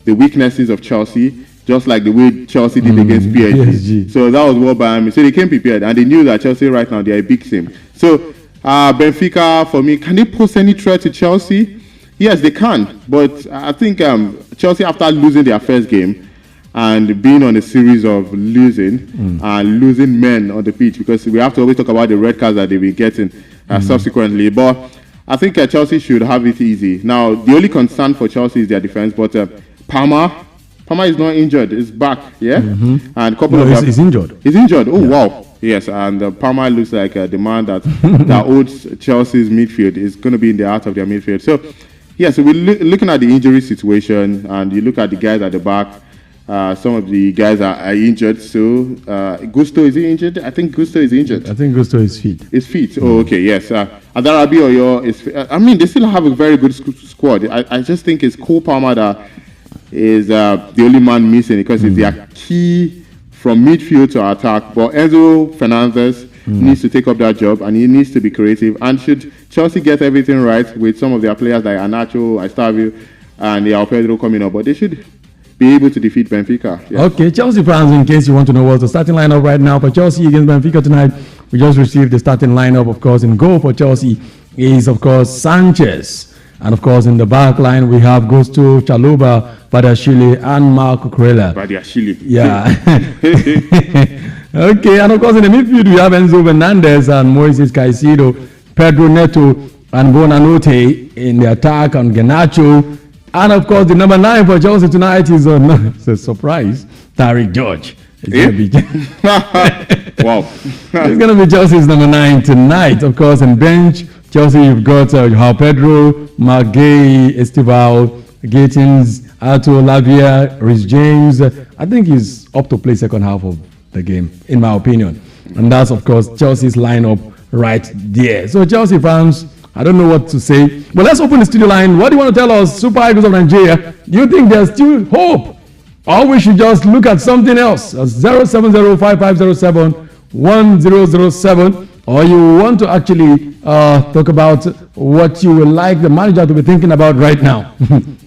weaknesses of Chelsea, just like the way Chelsea did against PSG. So that was what Bayern Munich. So they came prepared, and they knew that Chelsea right now, they are a big team. So Benfica, for me, can they pose any threat to Chelsea? Yes, they can. But I think Chelsea, after losing their first game and being on a series of losing and losing men on the pitch, because we have to always talk about the red cards that they've been getting subsequently. But I think Chelsea should have it easy. Now, the only concern for Chelsea is their defense, but Palmer is not injured. He's back, And he's injured. He's injured. Oh, wow. Yes, and Palmer looks like the man that holds Chelsea's midfield. Is going to be in the heart of their midfield. So, so we're looking at the injury situation, and you look at the guys at the back. Some of the guys are injured. So, Gusto, is he injured? I think Gusto is injured. I think Gusto is fit. Is fit. Oh, okay, yes. Adarabi Oyo is fit. I mean, they still have a very good squad. I just think it's Cole Palmer that is the only man missing, because it's their key from midfield to attack. But Enzo Fernandez needs to take up that job, and he needs to be creative. And should Chelsea get everything right with some of their players like Anacho, Estavio, and Pedro coming up, but they should be able to defeat Benfica. Yes. Okay, Chelsea fans, in case you want to know what's the starting lineup right now for Chelsea against Benfica tonight, we just received the starting lineup. Of course, in goal for Chelsea is, of course, Sanchez. And, of course, in the back line, we have Gusto, Chaluba, Badiashile, and Marco Corella. Badiashile. Yeah. Okay, and, of course, in the midfield, we have Enzo Fernandez and Moises Caicedo, Pedro Neto, and Bonanote in the attack, and Garnacho. And, of course, the number 9 for Chelsea tonight is, it's a surprise, Tariq George. Wow. It's going to be Chelsea's number 9 tonight, of course, in bench. Chelsea, you've got João Pedro, Margay, Estival, Gatins, Artur Lavia, Rhys James. I think he's up to play second half of the game, in my opinion. And that's, of course, Chelsea's lineup right there. So, Chelsea fans, I don't know what to say. But let's open the studio line. What do you want to tell us, Super Eagles of Nigeria? Do you think there's still hope? Or we should just look at something else? 070-5507-1007. Or you want to actually talk about what you would like the manager to be thinking about right now.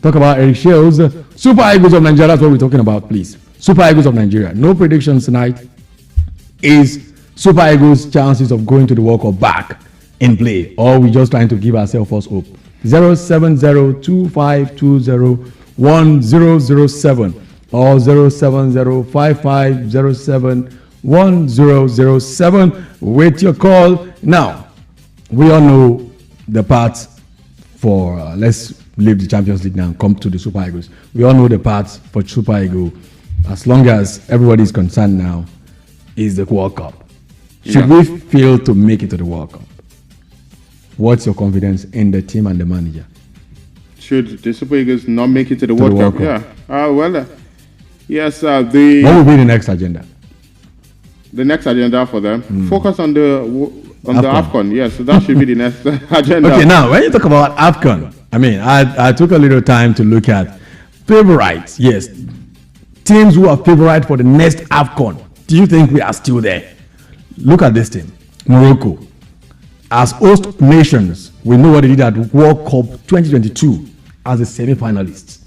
Talk about Eric Shields. Super Eagles of Nigeria, that's what we're talking about, please. Super Eagles of Nigeria. No predictions tonight. is Super Eagles' chances of going to the World Cup back in play, or we just trying to give ourselves false hope? 07025201007 or 07055071007 with your call. Now, we all know the path for, let's leave the Champions League now and come to the Super Eagles. We all know the path for Super Eagle, as long as everybody is concerned now, is the World Cup. Should we fail to make it to the World Cup, what's your confidence in the team and the manager? Should the Super Eagles not make it to the World Cup? Yeah. Yes. What will be the next agenda? The next agenda for them, focus on the AFCON. Yes, so that should be the next agenda. Okay, now when you talk about AFCON, I mean, I took a little time to look at favorites. Yes, teams who are favorite for the next AFCON. Do you think we are still there? Look at this team, Morocco. As host nations, we know what they did at World Cup 2022 as a semi-finalists.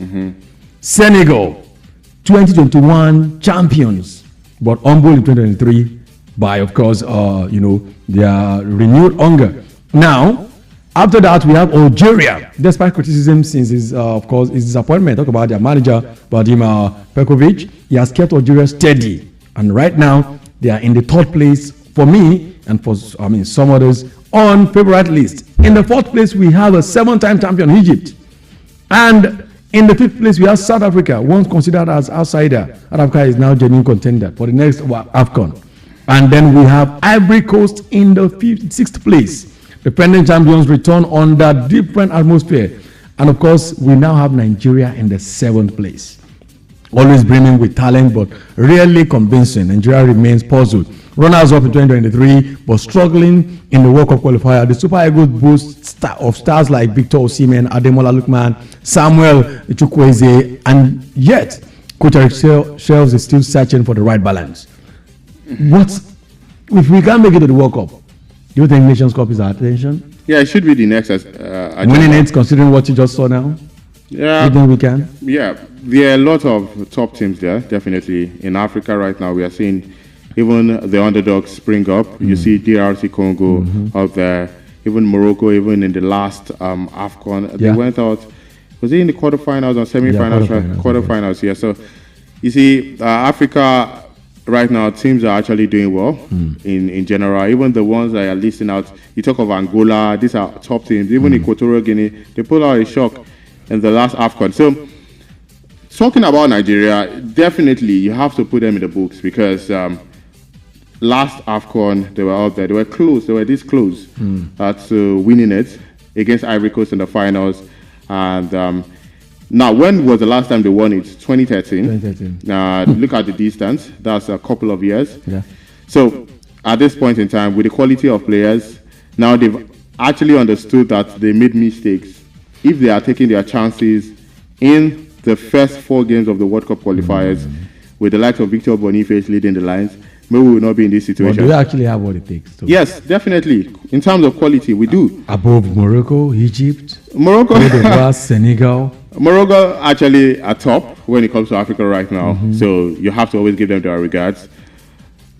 Senegal, 2021 champions, but humbled in 2023 by, of course, their renewed hunger. Now, after that, we have Algeria. Despite criticism since his disappointment, talk about their manager, Vladimir Pekovic, he has kept Algeria steady. And right now, they are in the third place for me and for some others on favorite list. In the fourth place, we have a 7-time champion, Egypt. And in the fifth place, we have South Africa, once considered as outsider. South Africa is now genuine contender for the next AFCON. And then we have Ivory Coast in the sixth place. Defending champions return under different atmosphere. And of course, we now have Nigeria in the 7th place. Always brimming with talent, but rarely convincing. Nigeria remains puzzled. Runners up in 2023, but struggling in the World Cup qualifier. The Super Eagles boast of stars like Victor Osimhen, Ademola Lookman, Samuel Chukwueze, and yet Coach Eric Shelves is still searching for the right balance. What if we can't make it to the World Cup? Do you think Nations Cup is our attention? Yeah, it should be the next. Winning it, considering what you just saw now. Yeah, you think we can? Yeah, there are a lot of top teams there. Definitely in Africa right now, we are seeing even the underdogs spring up. You see DRC Congo out there, even Morocco, even in the last AFCON, they went out. Was it in the quarterfinals or semi-finals? Quarterfinals, yeah. So you see, Africa right now, teams are actually doing well in general. Even the ones that are listing out, you talk of Angola, these are top teams. Even Equatorial Guinea, they pulled out a shock in the last AFCON. So talking about Nigeria, definitely you have to put them in the books because last AFCON, they were out there. They were close. They were this close to winning it against Ivory Coast in the finals. And now, when was the last time they won it? 2013. 2013. Look at the distance. That's a couple of years. Yeah. So at this point in time, with the quality of players, now they've actually understood that they made mistakes. If they are taking their chances in the first 4 games of the World Cup qualifiers, with the likes of Victor Boniface leading the lines, maybe we will not be in this situation. But do we actually have what it takes? Yes, definitely. In terms of quality, we do. Above Morocco, Egypt, Morocco, Senegal. Morocco actually are top when it comes to Africa right now. So you have to always give them their regards.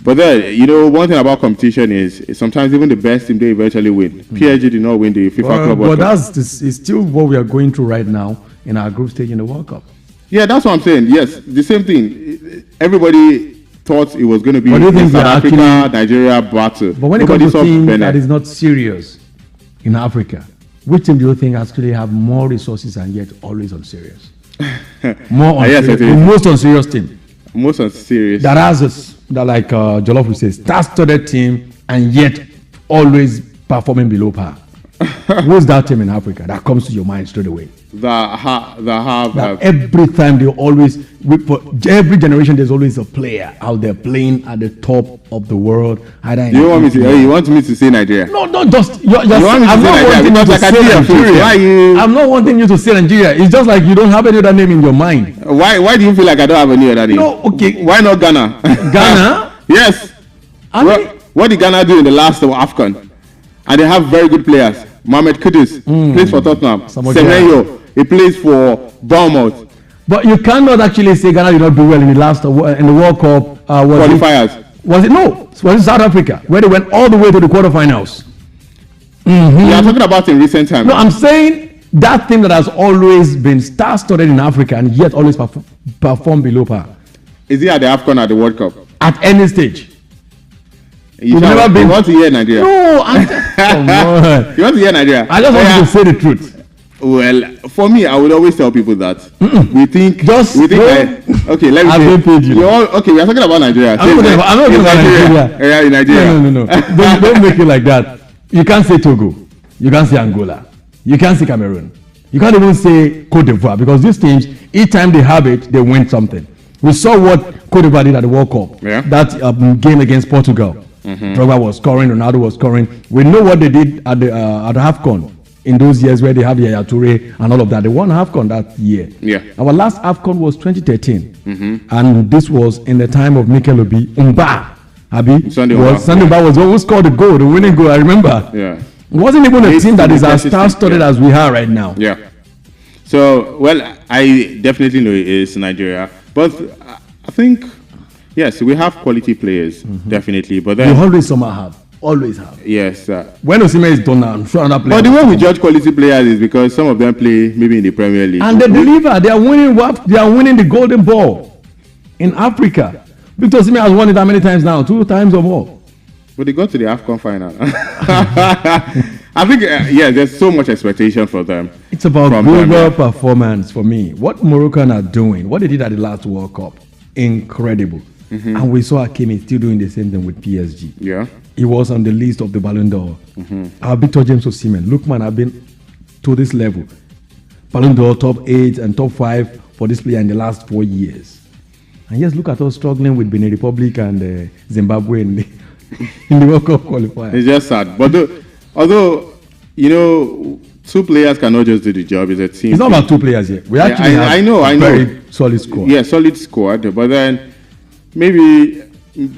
But then, one thing about competition is sometimes even the best team, they eventually win. PSG did not win the FIFA Club World Cup. But it's still what we are going through right now in our group stage in the World Cup. Yeah, that's what I'm saying. Yes, the same thing. Everybody thought it was going to be South Africa, Nigeria battle. But when it comes to teams that is not serious in Africa, which team do you think actually have more resources and yet always unserious? Most unserious team. Most unserious. That has like Jollof would say, star-studded team and yet always performing below par. Who's that team in Africa that comes to your mind straight away? Every time they always, for every generation, there's always a player out there playing at the top of the world. You want me to say Nigeria? No, not just. I'm not wanting you to say Nigeria. It's just like you don't have any other name in your mind. Why do you feel like I don't have any other name? No, okay. Why not Ghana? Ghana? Yes. What did Ghana do in the last AFCON? And they have very good players. Mohamed Kudus plays for Tottenham. Semenyo, he plays for Bournemouth. But you cannot actually say Ghana did not do well in the last in the World Cup qualifiers. Was it no? Was it South Africa where they went all the way to the quarterfinals? You are talking about in recent times. No, I'm saying that team that has always been star-studded in Africa and yet always perform below par. Is he at the AFCON at the World Cup? At any stage. You never been. You want to hear Nigeria? No, come on. You want to hear Nigeria? I just want you to say the truth. Well, for me, I would always tell people that we think. Okay, let me say. Paid you. Okay, we are talking about Nigeria. I'm not talking about Nigeria. Yeah, in Nigeria. No. don't make it like that. You can't say Togo. You can't say Angola. You can't say Cameroon. You can't even say Cote d'Ivoire because these teams, each time they have it, they win something. We saw what Cote d'Ivoire did at the World Cup. Yeah. That game against Portugal. Drogba was scoring, Ronaldo was scoring. We know what they did at the AFCON in those years where they had Yaya Toure and all of that. They won AFCON that year. Yeah. Our last AFCON was 2013. And this was in the time of Mikel Obi. Sunday Bar was the one who scored the goal, the winning goal, I remember. Yeah. It wasn't even a team that is as star-studded as we are right now. Yeah. So, well, I definitely know it is Nigeria. But I think, yes, we have quality players, definitely. But then, you always somehow have. Always have. Yes. When Osimhen is done now, I'm sure another player. But the way we judge quality players is because some of them play maybe in the Premier League. And they deliver. They are winning the golden ball in Africa. Victor Osimhen has won it how many times now? 2 times or more. But they got to the AFCON final. I think, there's so much expectation for them. It's about global performance for me. What Moroccan are doing, what they did at the last World Cup, incredible. And we saw Hakimi still doing the same thing with PSG. Yeah. He was on the list of the Ballon d'Or. Our Victor James Osimhen, look man, I've been to this level. Ballon d'Or top 8 and top 5 for this player in the last 4 years. And yes, look at us struggling with Benin Republic and Zimbabwe in the World Cup qualifier. It's just sad. But although, you know, 2 players cannot just do the job. It's a team. It's not about 2 players here. We actually have a very solid squad. Yeah, solid squad. But then maybe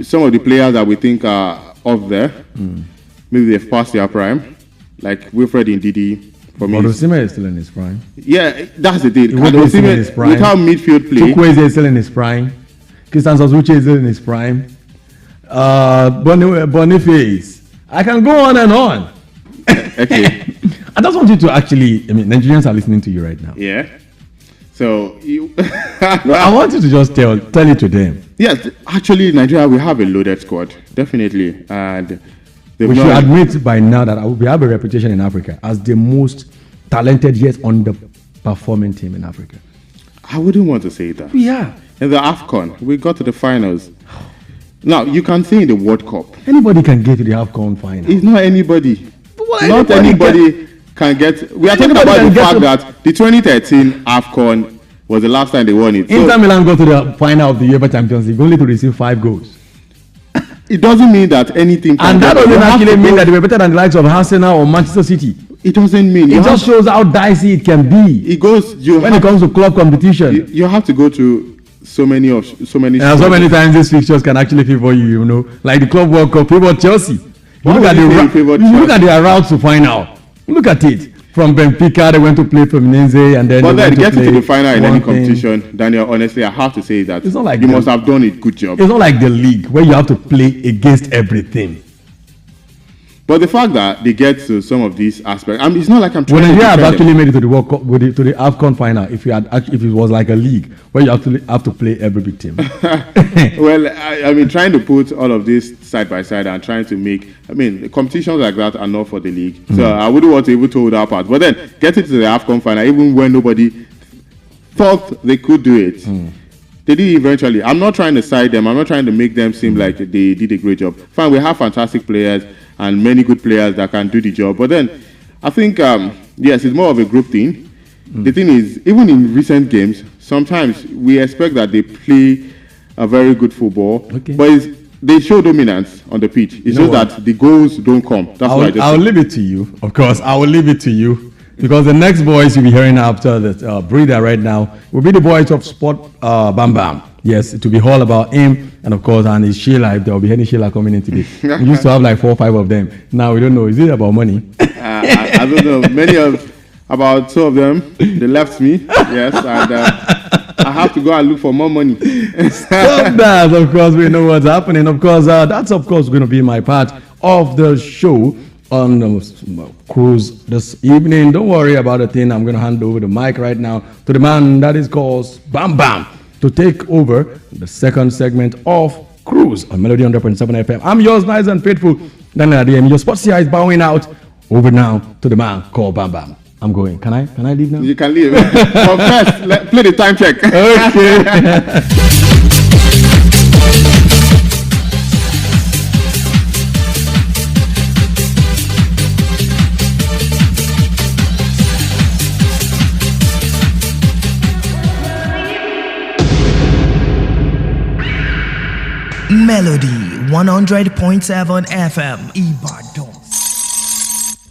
some of the players that we think are up there, maybe they've passed their prime. Like Wilfred Ndidi. But Osimhen is still in his prime. Yeah, that's the thing. Osimhen without midfield play. Chukwueze is still in his prime. Christian Sasuche is still in his prime. Boniface. I can go on and on. Okay. I just want you to actually, Nigerians are listening to you right now. Yeah. So I want you to just tell it to them. Yes, actually, Nigeria, we have a loaded squad, definitely, and we should admit by now that we have a reputation in Africa as the most talented yet underperforming team in Africa. I wouldn't want to say that. Yeah. In the AFCON, we got to the finals. Now, you can say in the World Cup. Anybody can get to the AFCON final. It's not anybody. Not anybody can get. We are talking about the fact that the 2013 AFCON was the last time they won it. Inter Milan got to the final of the UEFA Champions League only to receive 5 goals. It doesn't mean that anything can and that doesn't actually mean that they were better than the likes of Arsenal or Manchester City. It doesn't mean. It just shows how dicey it can be. It goes when it comes to club competition. You have to go to so many. And so many times these fixtures can actually favor you. You know, like the Club World Cup favored Chelsea. You look at their route to final. Look at it. From Benfica, they went to play Fluminense, and then. But then getting to the final in any competition, Daniel, honestly, I have to say that it's not like you must have done a good job. It's not like the league where you have to play against everything. But the fact that they get to some of these aspects, it's not like I'm trying to. When have actually made it to the World Cup, to the AFCON final, if it was like a league where you have to play every big team. Well, trying to put all of this side by side and trying to make, competitions like that are not for the league. So I wouldn't want to even hold that part. But then getting to the AFCON final, even when nobody thought they could do it, they did eventually. I'm not trying to side them. I'm not trying to make them seem like they did a great job. Fine, we have fantastic players and many good players that can do the job. But then, I think, yes, it's more of a group thing. The thing is, even in recent games, sometimes we expect that they play a very good football. Okay. But they show dominance on the pitch. It's just that the goals don't come. That's why I'll leave it to you. Of course, I will leave it to you. Because the next boys you'll be hearing after the breather right now will be the boys of Sport Bam Bam. Yes, it will be all about him and of course and his Sheila. If there will be any Sheila coming in today. We used to have like 4 or 5 of them. Now we don't know. Is it about money? I don't know. About 2 of them, they left me. Yes, and I have to go and look for more money. Stop that. Of course, we know what's happening. Of course, that's of course going to be my part of the show on cruise this evening. Don't worry about a thing. I'm going to hand over the mic right now to the man that is called Bam Bam to take over the second segment of Cruise on Melody 100.7 FM. I'm yours, nice and faithful. Daniel Adeyemi, your sports here is bowing out. Over now to the man called Bam Bam. I'm going. Can I leave now? You can leave. But first, play the time check. Okay. Melody 100.7 FM Ibadan.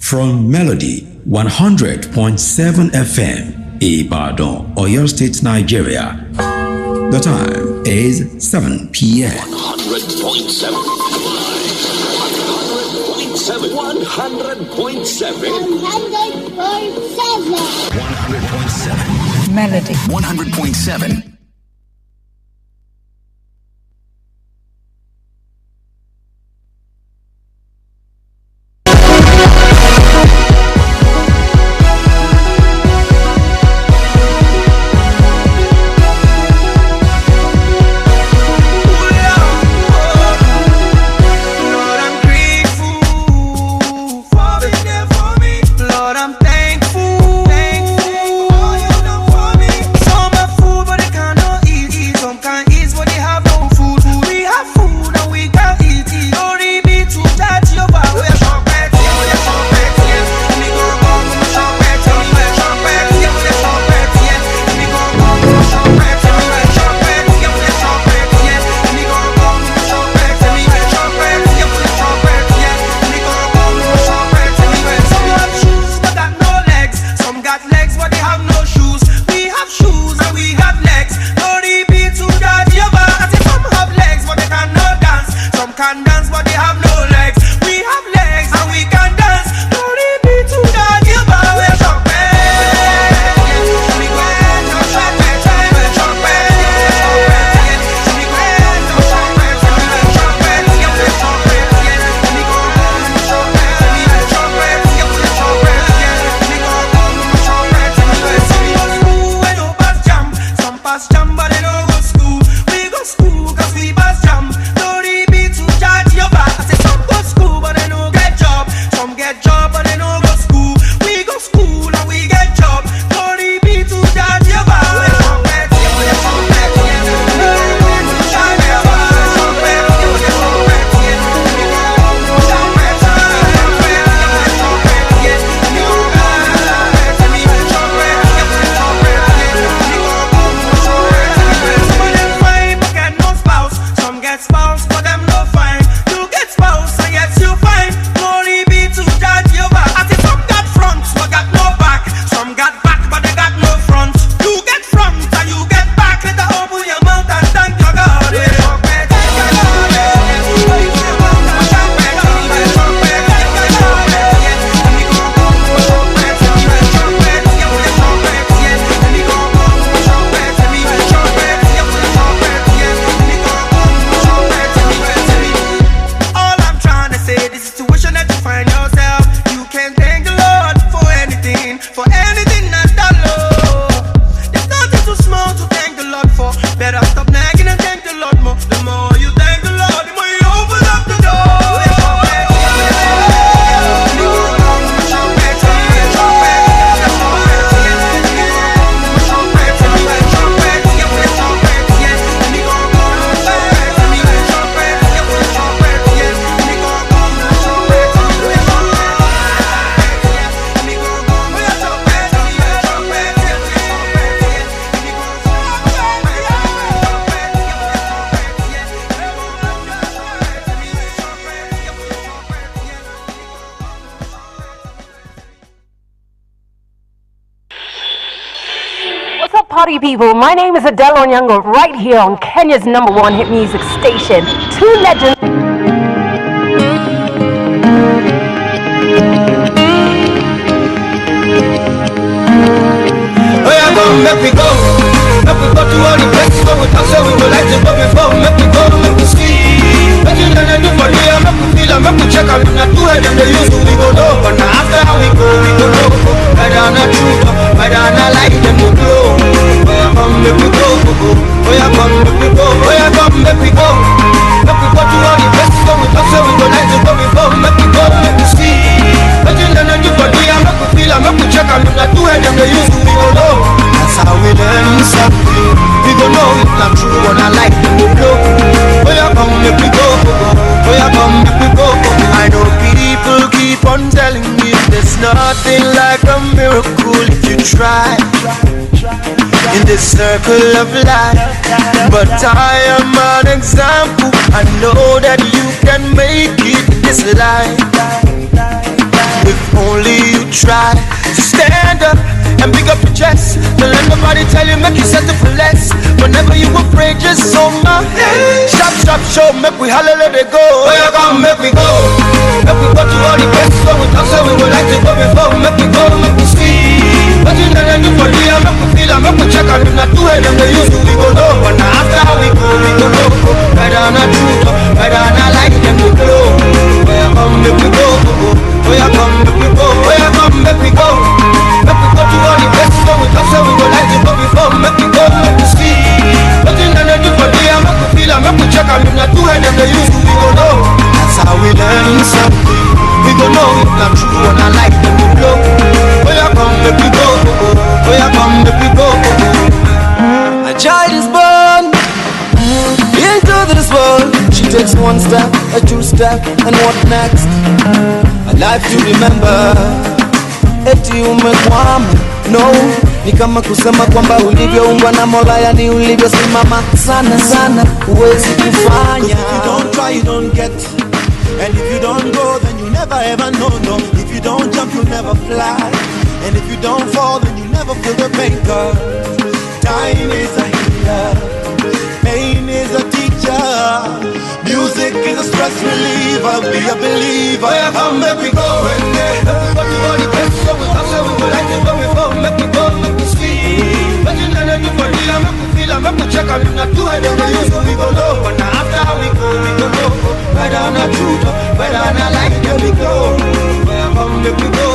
From Melody 100.7 FM, Ibadan, Oyo State, Nigeria. The time is 7 p.m. 100.7. 100.7. Melody 100.7. Party people, my name is Adele Onyango, right here on Kenya's #1 hit music station. Two legends. Make we go to them not do it, them they used to, we go low. But now after we go low. Whether or not true, whether or not like them go blow. Where you come, make we go. Where you come, make we go. Where you come, make we go. Make we go to all the places where we talk, so we go like to go before. Make we go, make we see. But you don't know you for me, I make we feel, I make we check, I do not do it, them they used to, we go low. That's how we learn something. We go know if not true, when I like them go blow. Where you come, make we go. Where you come, make we go. I know people keep on telling me there's nothing like a miracle if you try in this circle of life. But I am an example. I know that you can make it in this life if only you try to stand up and pick up your chest. Don't let nobody tell you, make you settle for less. Whenever you afraid, just hold my head. Shop, show, make we holler, let it go. Where you come, make we go. Make we go to all the places where we talk, so we would like to go before. Make we go, make we see. But you know that you for real, make we feel, make we check, and if not do it, then they used to, we go low. But now after we go low. Better not true, better not like them to go. Where you come, make we go. Where you come, make we go. Where you come, make we go. Make we go to all the places where we talk, so we would like to go before. Make we go, make we see. But you know that you for real, make we feel, make we check, and if not do it, then they used to, we go low. That's how we learn something. We go know if not true, when I like them to blow. Where you come, make we go. Where you come, make we go. A child is born into this world. She takes one step, a two step, and what next? A life to remember. Eti umekwama, no. Ni kama kusema kwamba ulivyoumbwa na Mola, yani ulivyosimama sana sana huwezi kufanya. If you don't try, you don't get. And if you don't go, then you never ever know, no. If you don't jump, you'll never fly. And if you don't fall, then you never feel the pain. Cause time is a healer, pain is a teacher, music is a stress reliever. Be a believer. Where come, make we go. Make we go to all the places so we talk, so we would like to go before. Make we go, make we see. But you know that you for real, make we feel, make we check, and if not do it, then we used to, we go low. But now after we go low. Whether or not true, whether or not like it, we go. Where come, make we go.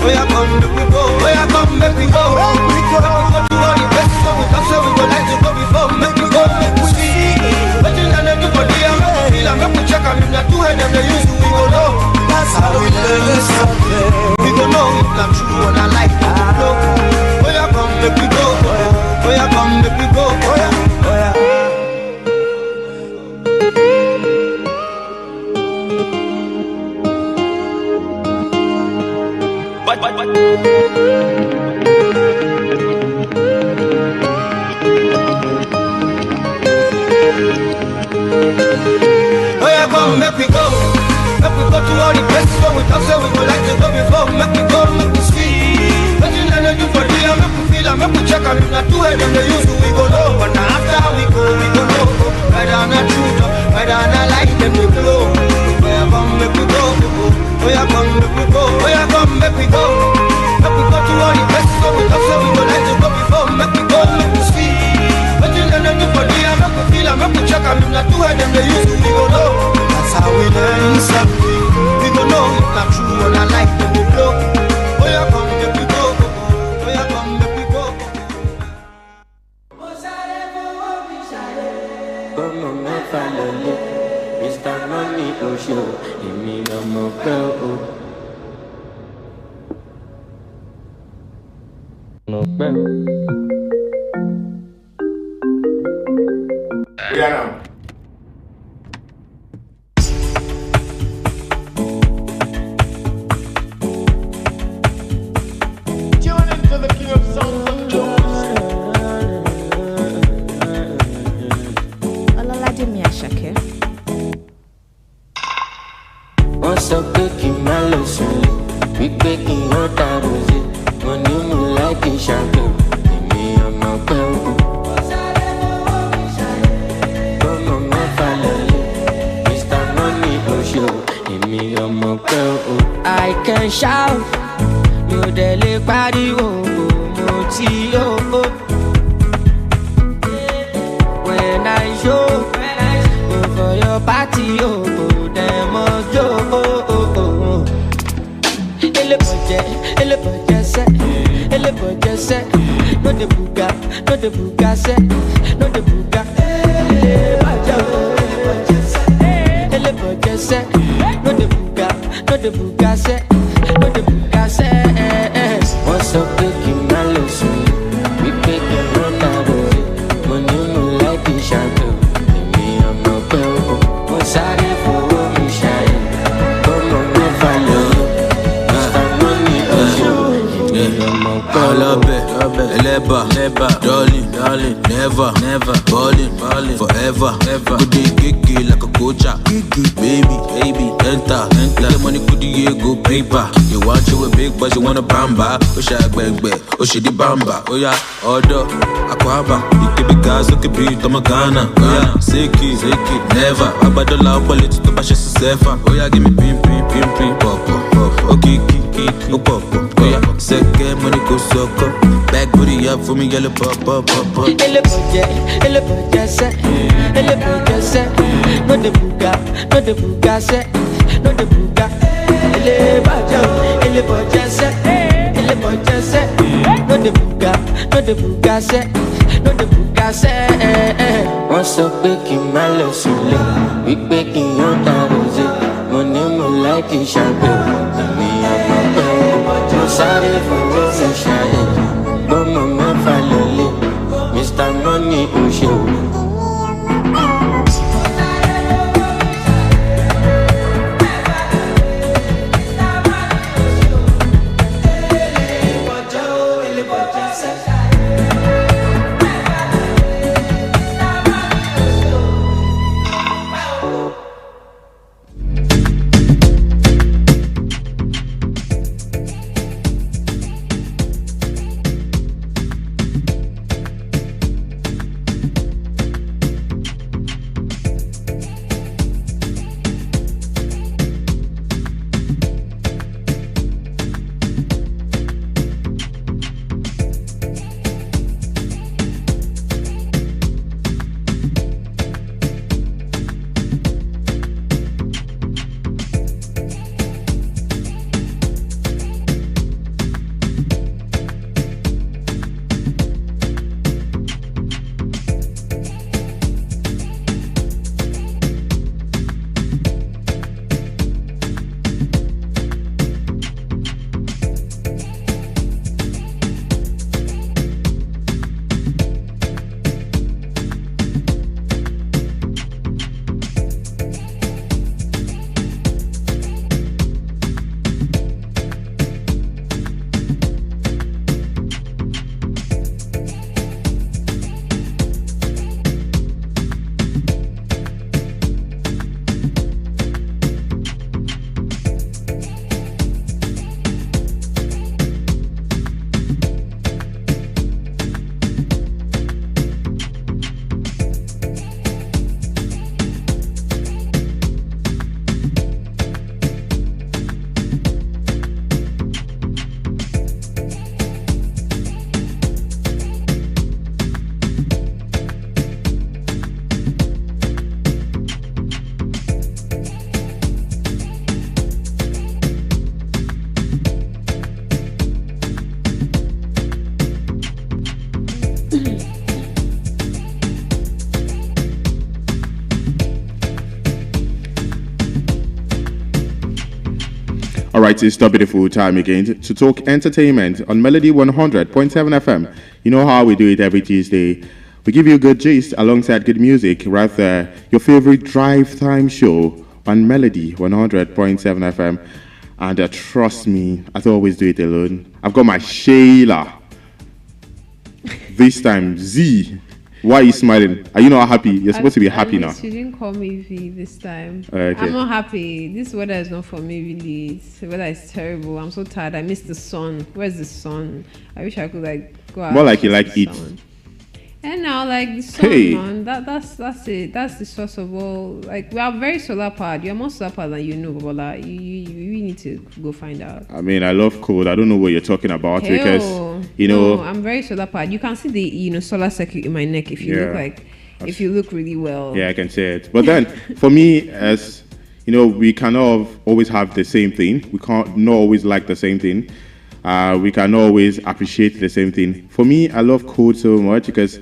Where you come, make we go. Where you come, make we go. Make we go to all the places so we talk, so we would like to go before. Make we go, make we see. But you know that you for real, make we feel, make we check, and if not do it, then they used to, we go low. That's how we learn something. We go know if not true, and I like it, we go. Where you come, make we go. Where you come, make we go. Oh yeah. Where you come, make we go. Make we go to all the places where we talk, so we would like to go before. Make we go, make we see. But you know that you for real, make we feel, make we check, and if not do it, then they used to, we go low. But now after we go low. Whether or not true, whether or not like them, we blow. Where you come, make we go. Where you come, make we go. Where you come, make we go. Make we go to all the places where we talk, so we would like to go before. Make we go, make we see. But you know that you for real, make we feel, make we check, and if not do it, then they used to, we go low. That's how we learn something. We go know if not true, when I like them, we blow. Where you come, make we go. Where you come, make we go. Mr. Money Ocean, èmi lọmọ pẹ́ o. Yeah. Tune into the king of sounds of Jones. Ọlọ́ládé mi Àṣàkẹ́. Wọ́n sọ pé kí n má lọ sùn lé, wípé kí n wọ́n ta rosé. Mo ní mo láì kí n ṣàgbéwò, èmi ọmọ pẹ́ o. Bọ́mọ mẹ́fà lọ́lé, Mr. Money Oṣù, èmi ọmọ pẹ́ o. I can shout, mi ò dẹ̀ lè pariwo, mo ti yó. When I show, go for your party, them must go. no the buga, say, no the buga, say, no the buga, say, what's up, taking my lesson? We taking on our way, money, no like the shadow, me, I'm not going, I'm sorry for what we shine, come on, no follow, Mr. Money, all up it, leba, darling, never, ballin', forever, good day, kiki like a coacha, baby, enter, the money could you go paper, you want you a big but you want a bamba, push a bang, oh she the bamba, oh yeah, order, aquaba, you could be gas, you could be Tomagana, oh yeah, seki, never, abadola, politics to bash yourself, oh yeah, give me pim, pop, oh kiki, oh pop, oh yeah, second money go sucker, back booty up for me, yellow pop. Elle say, no the buga, say, no the buga. Elle say, no the buga, say. What's up, baking my lesson? We baking your tarot, money more like a champagne. Me and my friend, sorry for losing shine. But mama follow Mr. Money in show. Alright, it's the beautiful time again to talk entertainment on Melody 100.7 FM. You know how we do it every Tuesday. We give you a good gist alongside good music right there. Your favorite drive time show on Melody 100.7 FM. And trust me, I don't always do it alone. I've got my Shayla. This time, Z. Why are you smiling? Are you not happy? You're supposed to be happy now. She didn't call me V this time. Okay. I'm not happy. This weather is not for me, really. The weather is terrible. I'm so tired. I miss the sun. Where's the sun? I wish I could go out. More like you like it. And now, like the sun, man, that's it. That's the source of all. Like we are very solar powered. You're more solar powered than you know, Bobola. You really need to go find out. I mean, I love cold. I don't know what you're talking about because no, I'm very solar powered. You can see the solar circuit in my neck if you look if you look really well. Yeah, I can see it. But then for me, as we cannot always have the same thing. We can't not always like the same thing. We can always appreciate the same thing. For me, I love code so much because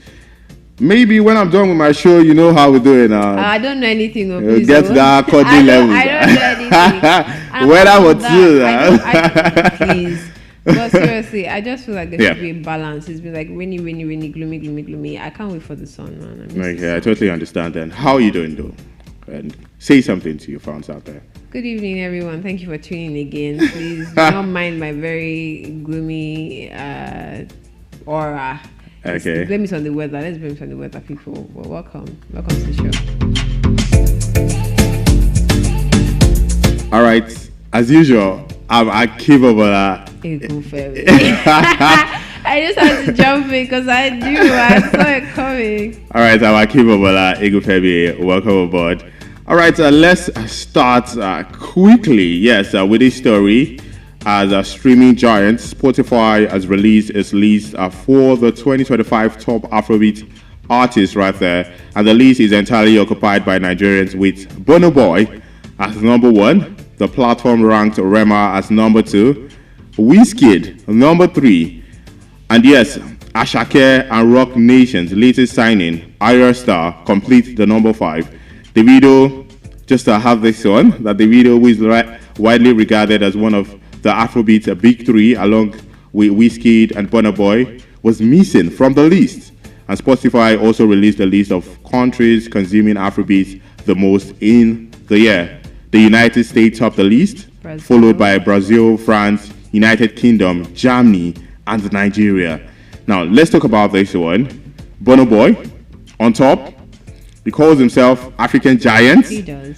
maybe when I'm done with my show, you know how we do it now. I don't know anything of this. Get that coding level. I don't know anything. Whether what please. But seriously, I just feel like there should be a balance. It's been like rainy, gloomy. I can't wait for the sun, man. I totally understand then. How are you doing though? And say something to your fans out there. Good evening, everyone. Thank you for tuning again. Please do not mind my very gloomy aura. Okay. Blame it on the weather. Let's blame it on the weather, people. Well, welcome to the show. All right. As usual, I'm Akiva Bobola. I just had to jump in because I saw it coming. All right, I'm Akiva Bobola, Egufebi. Welcome aboard. All right, let's start quickly. Yes, with this story. As a streaming giant, Spotify has released its list for the 2025 top Afrobeat artists right there. And the list is entirely occupied by Nigerians, with Burna Boy as number 1. The platform ranked Rema as number 2. Wizkid, number 3. And yes, Ashake and Rock Nation's latest signing, Ayra Star, complete the number 5. Davido, just to have this one, that Davido, who is widely regarded as one of the Afrobeat Big 3, along with Wizkid and Burna Boy, was missing from the list. And Spotify also released a list of countries consuming Afrobeat the most in the year. The United States topped the list, followed by Brazil, France, United Kingdom, Germany, and Nigeria. Now, let's talk about this one. Burna Boy, on top. He calls himself African Giant. He does.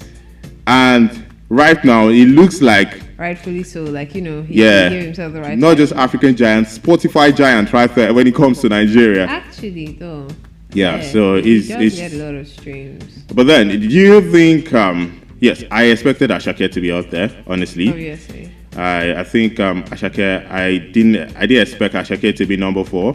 And right now, it looks like... Rightfully so, he gave himself the right. Not just African Giant, Spotify Giant right there when it comes to Nigeria. Actually, though. Yeah, so it's get a lot of streams. But then, do you think... yes, I expected Ashake to be out there, honestly. Obviously. I think Ashake, I didn't expect Ashake to be number 4.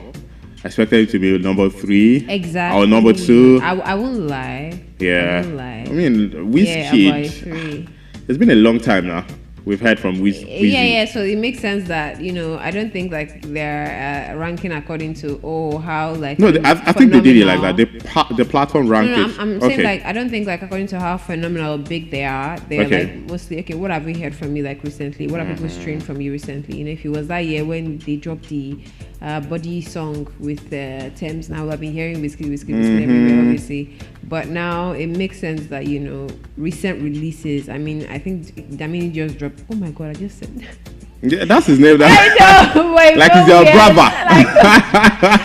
I expected it to be number 3. Exactly. Or number 2. I won't lie. Yeah. I won't lie. I mean, Wizkid. It's been a long time now. We've heard from Wizkid. Yeah. So it makes sense that I don't think they're ranking according to how No, I think they did it like that. The platform ranked it. I'm saying I don't think according to how phenomenal big they are. They're mostly what have we heard from you recently? What have people streamed from you recently? If it was that year when they dropped the Body song with Thames, now I've been hearing Wizkid everywhere, obviously. But now it makes sense that recent releases. I mean, I think Damini just dropped. Oh my god, I just said. Yeah, that's his name. I know. He's your brother.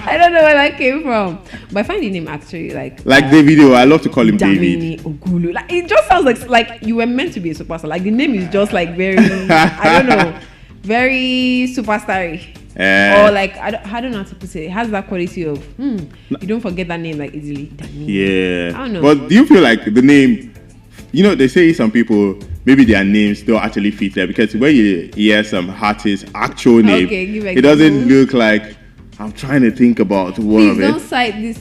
I don't know where that came from, but I find the name actually like Davido. I love to call him Damini David. Ogulu. It just sounds like you were meant to be a superstar. The name is just very I don't know, very superstar-y. Or I don't know how to put it. It has that quality of you don't forget that name easily. Damini. Yeah. I don't know. But do you feel like the name? They say some people maybe their names don't actually fit there, because when you hear some artist's actual name, it doesn't look like. I'm trying to think about one of it. Please don't cite this.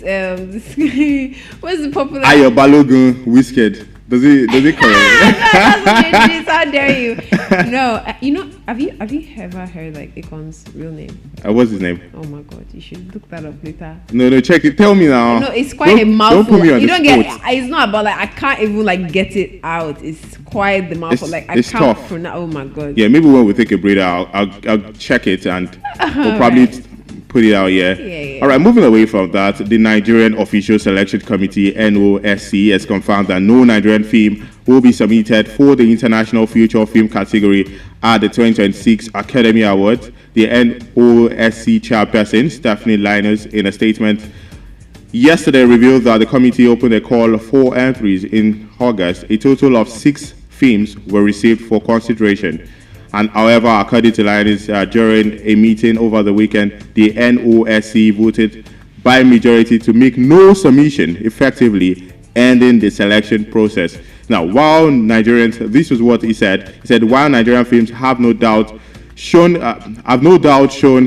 What's the popular? Ayo Balogun Wizkid. Does it correct? How dare you? No, have you ever heard Akon's real name? What's his name? Oh my god, you should look that up later. No, check it. Tell me now. No, it's quite a mouthful. Don't put me on you the don't spot. get. It's not about I can't even get it out. It's quite the mouthful. I it's can't tough. pronounce. Oh my god. Yeah, maybe when we take a breather, I'll check it and we'll probably put it out. Yeah. All right. Moving away from that, the Nigerian Official Selection Committee (NOSC) has confirmed that no Nigerian film will be submitted for the International Feature Film category at the 2026 Academy Awards. The NOSC chairperson, Stephanie Linus, in a statement yesterday revealed that the committee opened a call for entries in August. A total of 6 films were received for consideration. And however, according to Linus, during a meeting over the weekend, the NOSC voted by majority to make no submission, effectively ending the selection process. Now, while Nigerians, this is what he said. He said, while Nigerian films have no doubt shown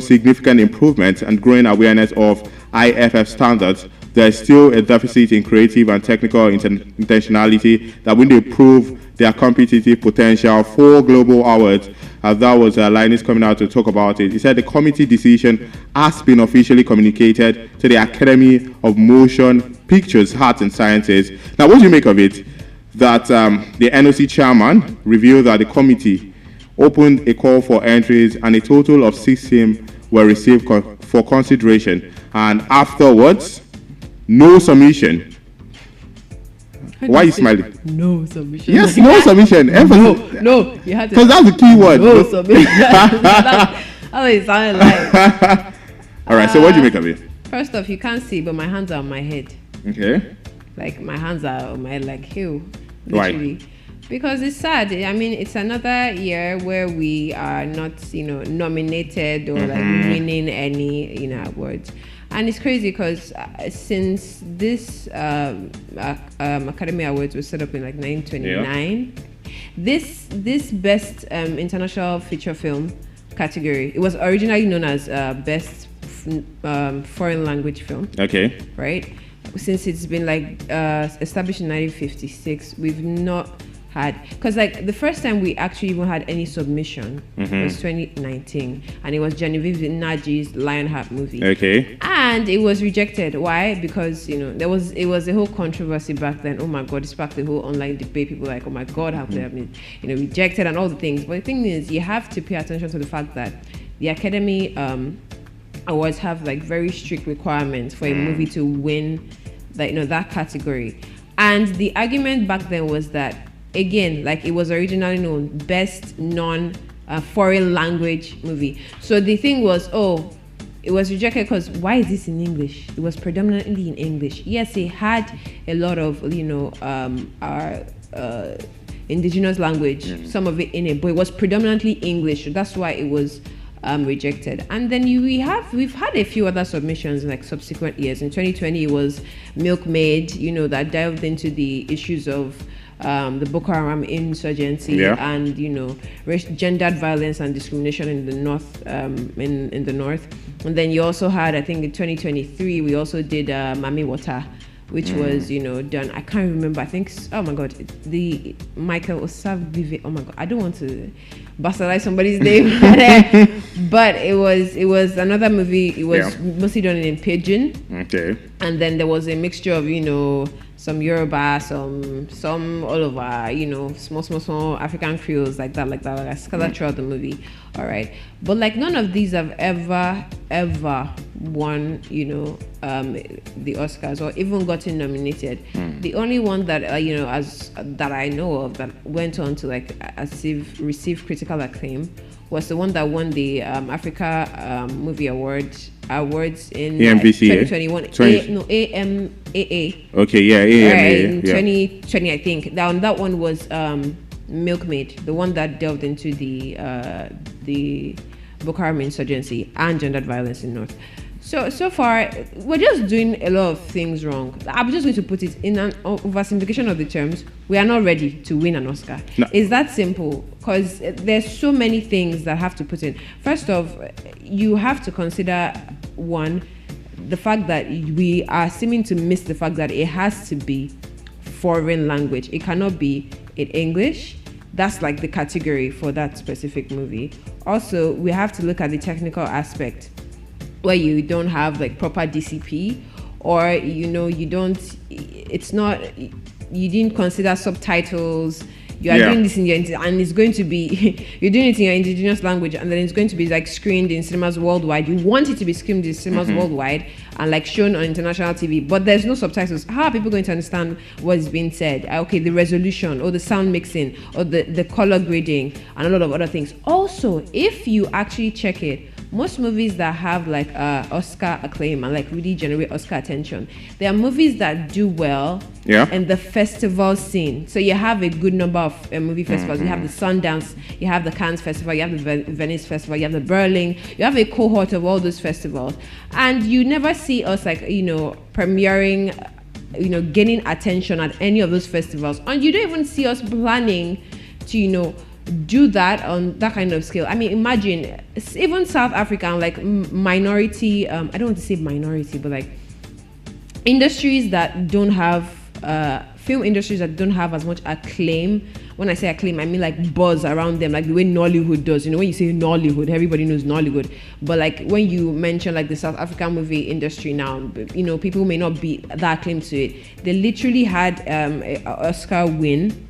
significant improvement and growing awareness of IFF standards, there's still a deficit in creative and technical intentionality that when they prove their competitive potential for global awards, as that was Linus coming out to talk about it. He said the committee decision has been officially communicated to the Academy of Motion Pictures, Arts and Sciences. Now, what do you make of it? That the NOC chairman revealed that the committee opened a call for entries and a total of 6 films were received for consideration, and afterwards, no submission. Why are you smiling? No submission. Yes, no submission. No, you had to. Because that's the key word. No submission. That's how it sounded like. All right, so what do you make of it? First off, you can't see, but my hands are on my head. Okay. Like, my hands are on my head, like, hill. Why? Because it's sad. I mean, it's another year where we are not, nominated or like winning any, awards. And it's crazy because since this Academy Awards was set up in like 1929, this best international feature film category, it was originally known as best foreign language film. Okay. Right? Since it's been like established in 1956, we've not had, because like the first time we actually even had any submission was 2019, and it was Genevieve Naji's Lionheart movie. Okay. And it was rejected. Why? Because it was a whole controversy back then. Oh my God, it sparked the whole online debate. People were like, oh my God, how could they have been rejected and all the things. But the thing is, you have to pay attention to the fact that the Academy Awards have like very strict requirements for a movie to win that category. And the argument back then was that, again, like it was originally known best non-foreign language movie. So the thing was, it was rejected because why is this in English? It was predominantly in English. Yes, it had a lot of our indigenous language, some of it in it, but it was predominantly English. That's why it was rejected. And then we've had a few other submissions in like subsequent years. In 2020, it was Milkmaid, that delved into the issues of the Boko Haram insurgency and gendered violence and discrimination in the north, in the north. And then you also had, I think in 2023, we also did Mami Water, which was done. I can't remember. I think, oh my God, the Michael Osavive. Oh my God, I don't want to bastardize somebody's name, but it was another movie. It was mostly done in pidgin. Okay. And then there was a mixture of some Yoruba, some all over, small African creoles like that, I scattered throughout the movie. All right, but like none of these have ever won, the Oscars or even gotten nominated. The only one that that I know of that went on to receive critical acclaim was the one that won the Africa Movie Awards in AMVCA? 2021. AMAA. Okay, yeah, AMAA. In 2020, I think. That one was Milkmaid, the one that delved into the Boko Haram insurgency and gendered violence in North. So far, we're just doing a lot of things wrong. I'm just going to put it in an oversimplification of the terms. We are not ready to win an Oscar. No. It's that simple, because there's so many things that have to put in. First off, you have to consider, one, the fact that we are seeming to miss the fact that it has to be foreign language. It cannot be in English. That's like the category for that specific movie. Also, we have to look at the technical aspect, where you don't have like proper DCP, or you didn't consider subtitles. You are doing this and it's going to be you're doing it in your indigenous language, and then it's going to be like screened in cinemas worldwide. You want it to be screened in cinemas worldwide and like shown on international TV, but there's no subtitles. How are people going to understand what is being said? Okay, the resolution or the sound mixing or the color grading and a lot of other things. Also, if you actually check it, most movies that have like Oscar acclaim and like really generate Oscar attention, they are movies that do well in the festival scene. So you have a good number of movie festivals. You have the Sundance, you have the Cannes Festival, you have the Venice Festival, you have the Berlin. You have a cohort of all those festivals, and you never see us like premiering, gaining attention at any of those festivals, and you don't even see us planning to do that on that kind of scale. I mean, imagine even South Africa, like minority, I don't want to say minority, but like industries that don't have film industries that don't have as much acclaim. When I say acclaim, I mean like buzz around them, like the way Nollywood does. You know, when you say Nollywood, everybody knows Nollywood. But like when you mention like the South African movie industry now, you know, people may not be that acclaimed to it. They literally had an Oscar win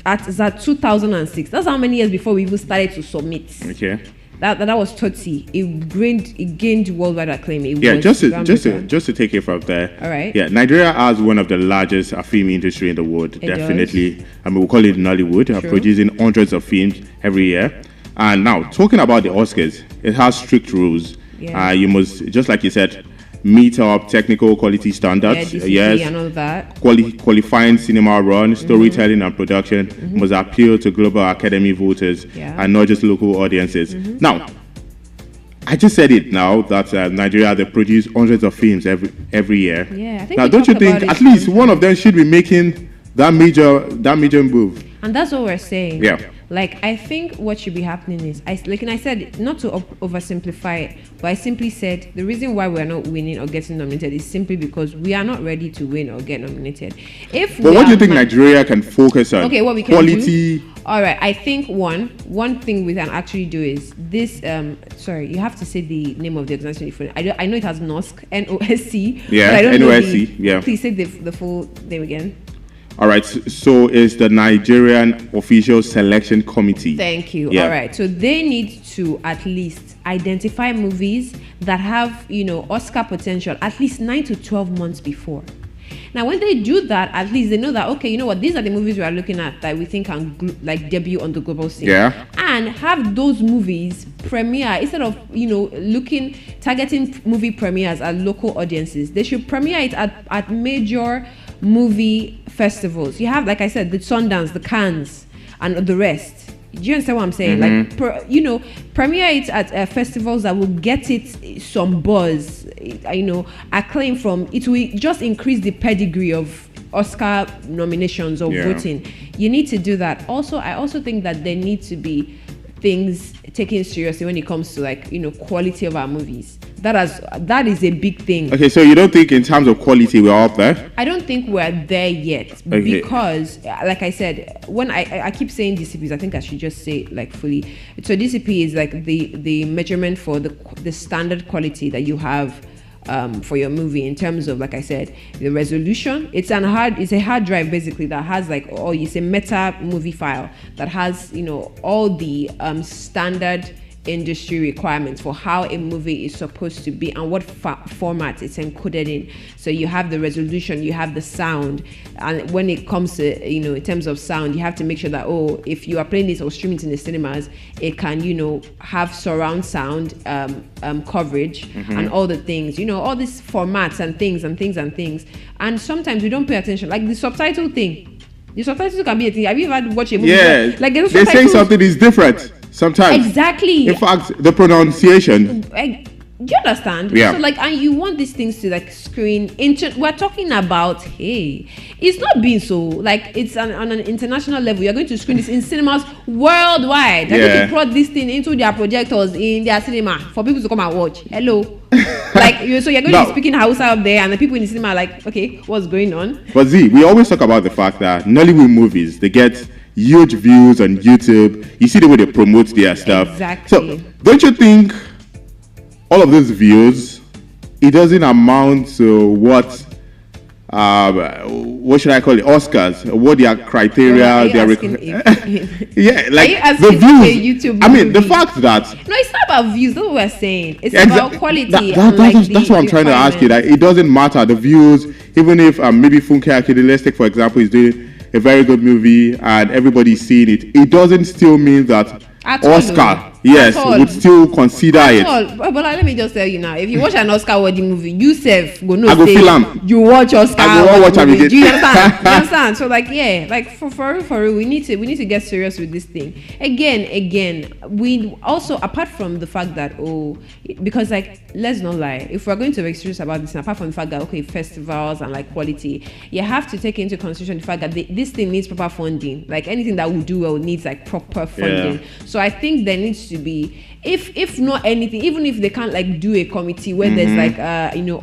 at 2006. That's how many years before we even started to submit. Okay. That was Tootsie. It gained worldwide acclaim. Just to take it from there. All right. Yeah, Nigeria has one of the largest film industry in the world. It definitely. Does. I mean, we call it Nollywood. Producing hundreds of films every year. And now, talking about the Oscars, it has strict rules. Yeah. You must, just like you said, meet up technical quality standards. DCP and all that. Qualifying cinema run, storytelling and production must appeal to global Academy voters and not just local audiences. Now, I just said it now that Nigeria, they produce hundreds of films every year. Yeah, I think now, don't you think at least one of them should be making that major move? And that's what we're saying. Yeah. Like, I think what should be happening is, I said, not to oversimplify it, but I simply said the reason why we're not winning or getting nominated is simply because we are not ready to win or get nominated. But what do you think Nigeria can focus on? Okay, what we can quality. Do? All right, I think one thing we can actually do is this. Sorry, you have to say the name of the organization. I know it has NOSC, NOSC. Yeah, but I don't NOSC. Yeah. Please say the full name again. All right, so it's the Nigerian Official Selection Committee. Thank you. Yeah. All right, so they need to at least identify movies that have, you know, Oscar potential at least 9 to 12 months before. Now, when they do that, at least they know that, okay, you know what, these are the movies we are looking at that we think can debut on the global scene. Yeah. And have those movies premiere instead of, you know, targeting movie premieres at local audiences. They should premiere it at major movie festivals. You have, like I said, the Sundance, the Cannes, and the rest. Do you understand what I'm saying? Like, premiere it at festivals that will get it some buzz, acclaim from. It will just increase the pedigree of Oscar nominations or voting. You need to do that. Also, I also think that there need to be things taken seriously when it comes to, like, you know, quality of our movies. That is a big thing. Okay, so you don't think in terms of quality we're up there? I don't think we're there yet because, like I said, when I keep saying DCPs, I think I should just say it, like, fully. So DCP is like the measurement for the standard quality that you have for your movie in terms of, like I said, the resolution. It's a hard drive basically that has, like, it's a meta movie file that has, you know, all the standard industry requirements for how a movie is supposed to be and what format it's encoded in. So you have the resolution, you have the sound, and when it comes to, you know, in terms of sound, you have to make sure that, if you are playing this or streaming it in the cinemas, it can, you know, have surround sound coverage and all the things, you know, all these formats and things. And sometimes we don't pay attention, like the subtitle thing. The subtitles can be a thing. Have you ever watched a movie? Yeah, like they're saying something is different sometimes. Exactly. In fact, the pronunciation. Do you understand? Yeah. So, like, and you want these things to, like, screen. We're talking about, it's not being so, like, it's on an international level. You're going to screen this in cinemas worldwide. They're going to plug this thing into their projectors in their cinema for people to come and watch. Hello. So you're going to be speaking Hausa up there, and the people in the cinema are like, okay, what's going on? But we always talk about the fact that Nollywood movies, they get huge views on YouTube. You see the way they promote their stuff. Exactly. So don't you think all of those views, it doesn't amount to what should I call it? Oscars. What their criteria? Yeah, like the views. YouTube the fact that no, it's not about views. That's what we're saying. It's about quality. That's what I'm trying to ask you. That it doesn't matter the views, even if maybe Funke Akinde, let's take for example, is doing a very good movie and everybody's seeing it. It doesn't still mean that Oscar, would still consider it. But let me just tell you now, if you watch an Oscar-worthy movie, you self go no I go say feel am. You watch Oscar movie. Do you understand? You understand? So, like, for real, we need to get serious with this thing. Again, we also, apart from the fact that because, like, let's not lie, if we're going to be serious about this, and apart from the fact that festivals and, like, quality, you have to take into consideration the fact that this thing needs proper funding. Like, anything that we do well needs, like, proper funding. So I think there needs to be, if not anything, even if they can't like do a committee where there's like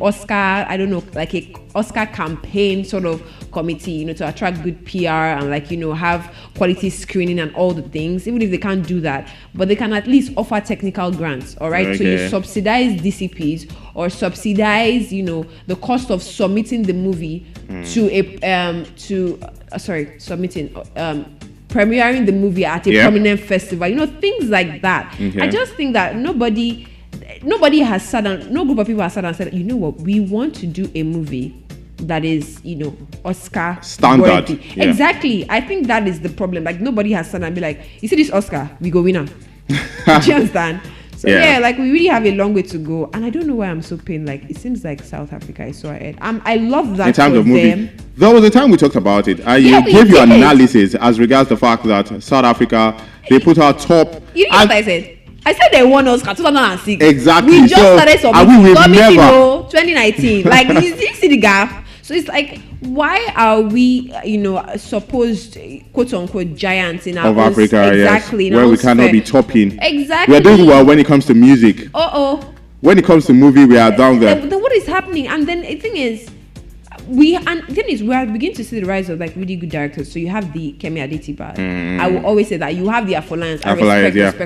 Oscar, I don't know, like a Oscar campaign sort of committee, to attract good PR and like have quality screening and all the things. Even if they can't do that, but they can at least offer technical grants. All right, so you subsidize DCPs or subsidize the cost of submitting the movie to a premiering the movie at a prominent festival, things like that. I just think that nobody has sat down, no group of people has sat down and said, you know what, we want to do a movie that is, Oscar standard. Yeah. Exactly. I think that is the problem. Like nobody has sat down and be like, you see this Oscar, we go winner. Do you understand? So like we really have a long way to go, and I don't know why I'm so pained. Like it seems like South Africa is so ahead. I love that. In terms for of movie, them. there was a time we talked about it. You gave your analysis as regards the fact that South Africa, they put our top. You know what I said? I said they won Oscar 2006. Exactly. We just started submitting 2019. Like you see the gap. So it's like, why are we, supposed quote unquote giants in our of Africa, exactly, where we cannot be topping. Exactly. We are doing well when it comes to music. When it comes to movie, we are down there. Then what is happening? And then the thing is, we are beginning to see the rise of like really good directors. So you have the Kemi Adetiba. I will always say that you have the Afolayan. I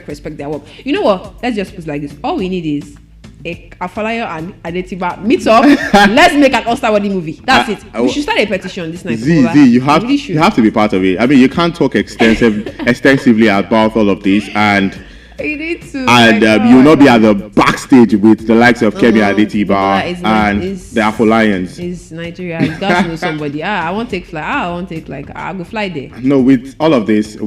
respect their work. You know what? Let's just put it like this. All we need is Afolayan and Adetiba meet up. Let's make an All-Star movie. That's it. We should start a petition this night. You have to be part of it. I mean, you can't talk extensively about all of this, and you need to. And you will not be at the backstage with the likes of Kemi Adetiba and the Afolayans. It's Nigeria. You got to know somebody. I won't take flight. I'll go fly there. No, with all of these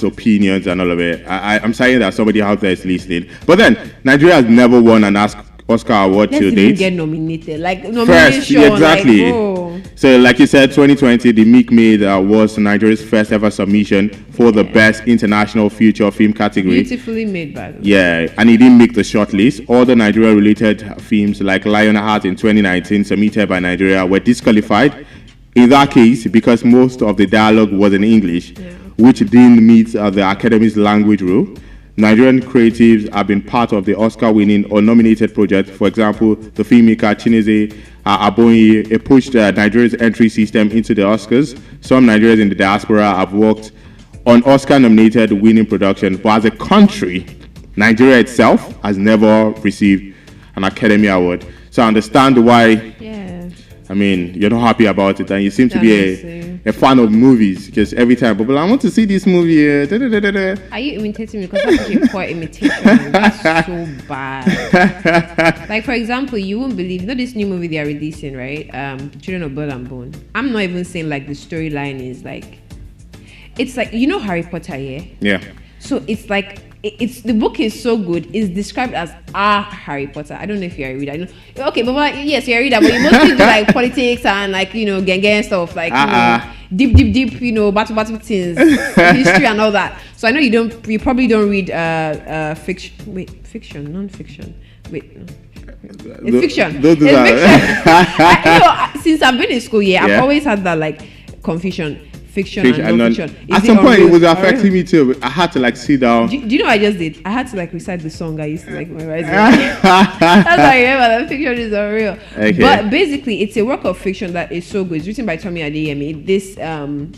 opinions and all of it, I'm saying that somebody out there is listening. But then Nigeria has never won an Oscar award till date. Get nominated, like nomination. First, exactly. Like, So, like you said, 2020, the Meek Made was Nigeria's first ever submission for the best international feature film category. Beautifully made, by the way. Yeah, and he didn't make the shortlist. All the Nigeria-related films like Lionheart in 2019, submitted by Nigeria, were disqualified. In that case, because most of the dialogue was in English, which didn't meet the Academy's language rule. Nigerian creatives have been part of the Oscar-winning or nominated project. For example, the filmmaker Chineze Abonyi pushed Nigeria's entry system into the Oscars. Some Nigerians in the diaspora have worked on Oscar-nominated winning production, but as a country, Nigeria itself has never received an Academy Award. So I understand why. I mean, you're not happy about it, and you seem to be a fan of movies, because every time, but I want to see this movie. Are you imitating me? Because that's actually a poor imitation. That's so bad. Like, for example, you won't believe, this new movie they are releasing, right? Children of Blood and Bone. I'm not even saying like the storyline is like, it's like, Harry Potter, yeah. So it's like, the book is so good. It's described as Harry Potter. I don't know if you're a reader. Okay, but yes, you're a reader, but you mostly do like politics and like gang stuff, like deep, battle things, history and all that. So I know you probably don't read fiction, non-fiction. It's fiction. Since I've been in school, I've always had that like confusion. Fiction and non-fiction. At some point, it was affecting me too. I had to like sit down. Do you know what I just did? I had to like recite the song I used to like memorize. That's how I remember that fiction is unreal. Okay. But basically, it's a work of fiction that is so good. It's written by Tomi Adeyemi, this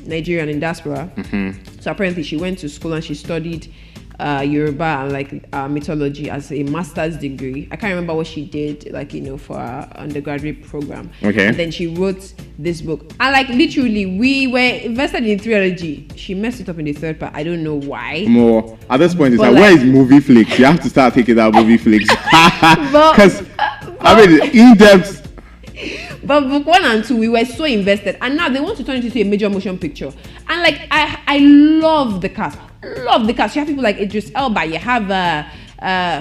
Nigerian in diaspora. So apparently, she went to school and she studied Yoruba and like mythology as a master's degree. I can't remember what she did, like for her undergraduate program. Okay. And then she wrote this book, and like literally, we were invested in trilogy. She messed it up in the third part. I don't know why. More at this point, it's like, where is movie flicks? You have to start taking out movie flicks, because I mean, in depth. But book 1 and 2, we were so invested, and now they want to turn it into a major motion picture. And like, I love the cast. You have people like Idris Elba. You have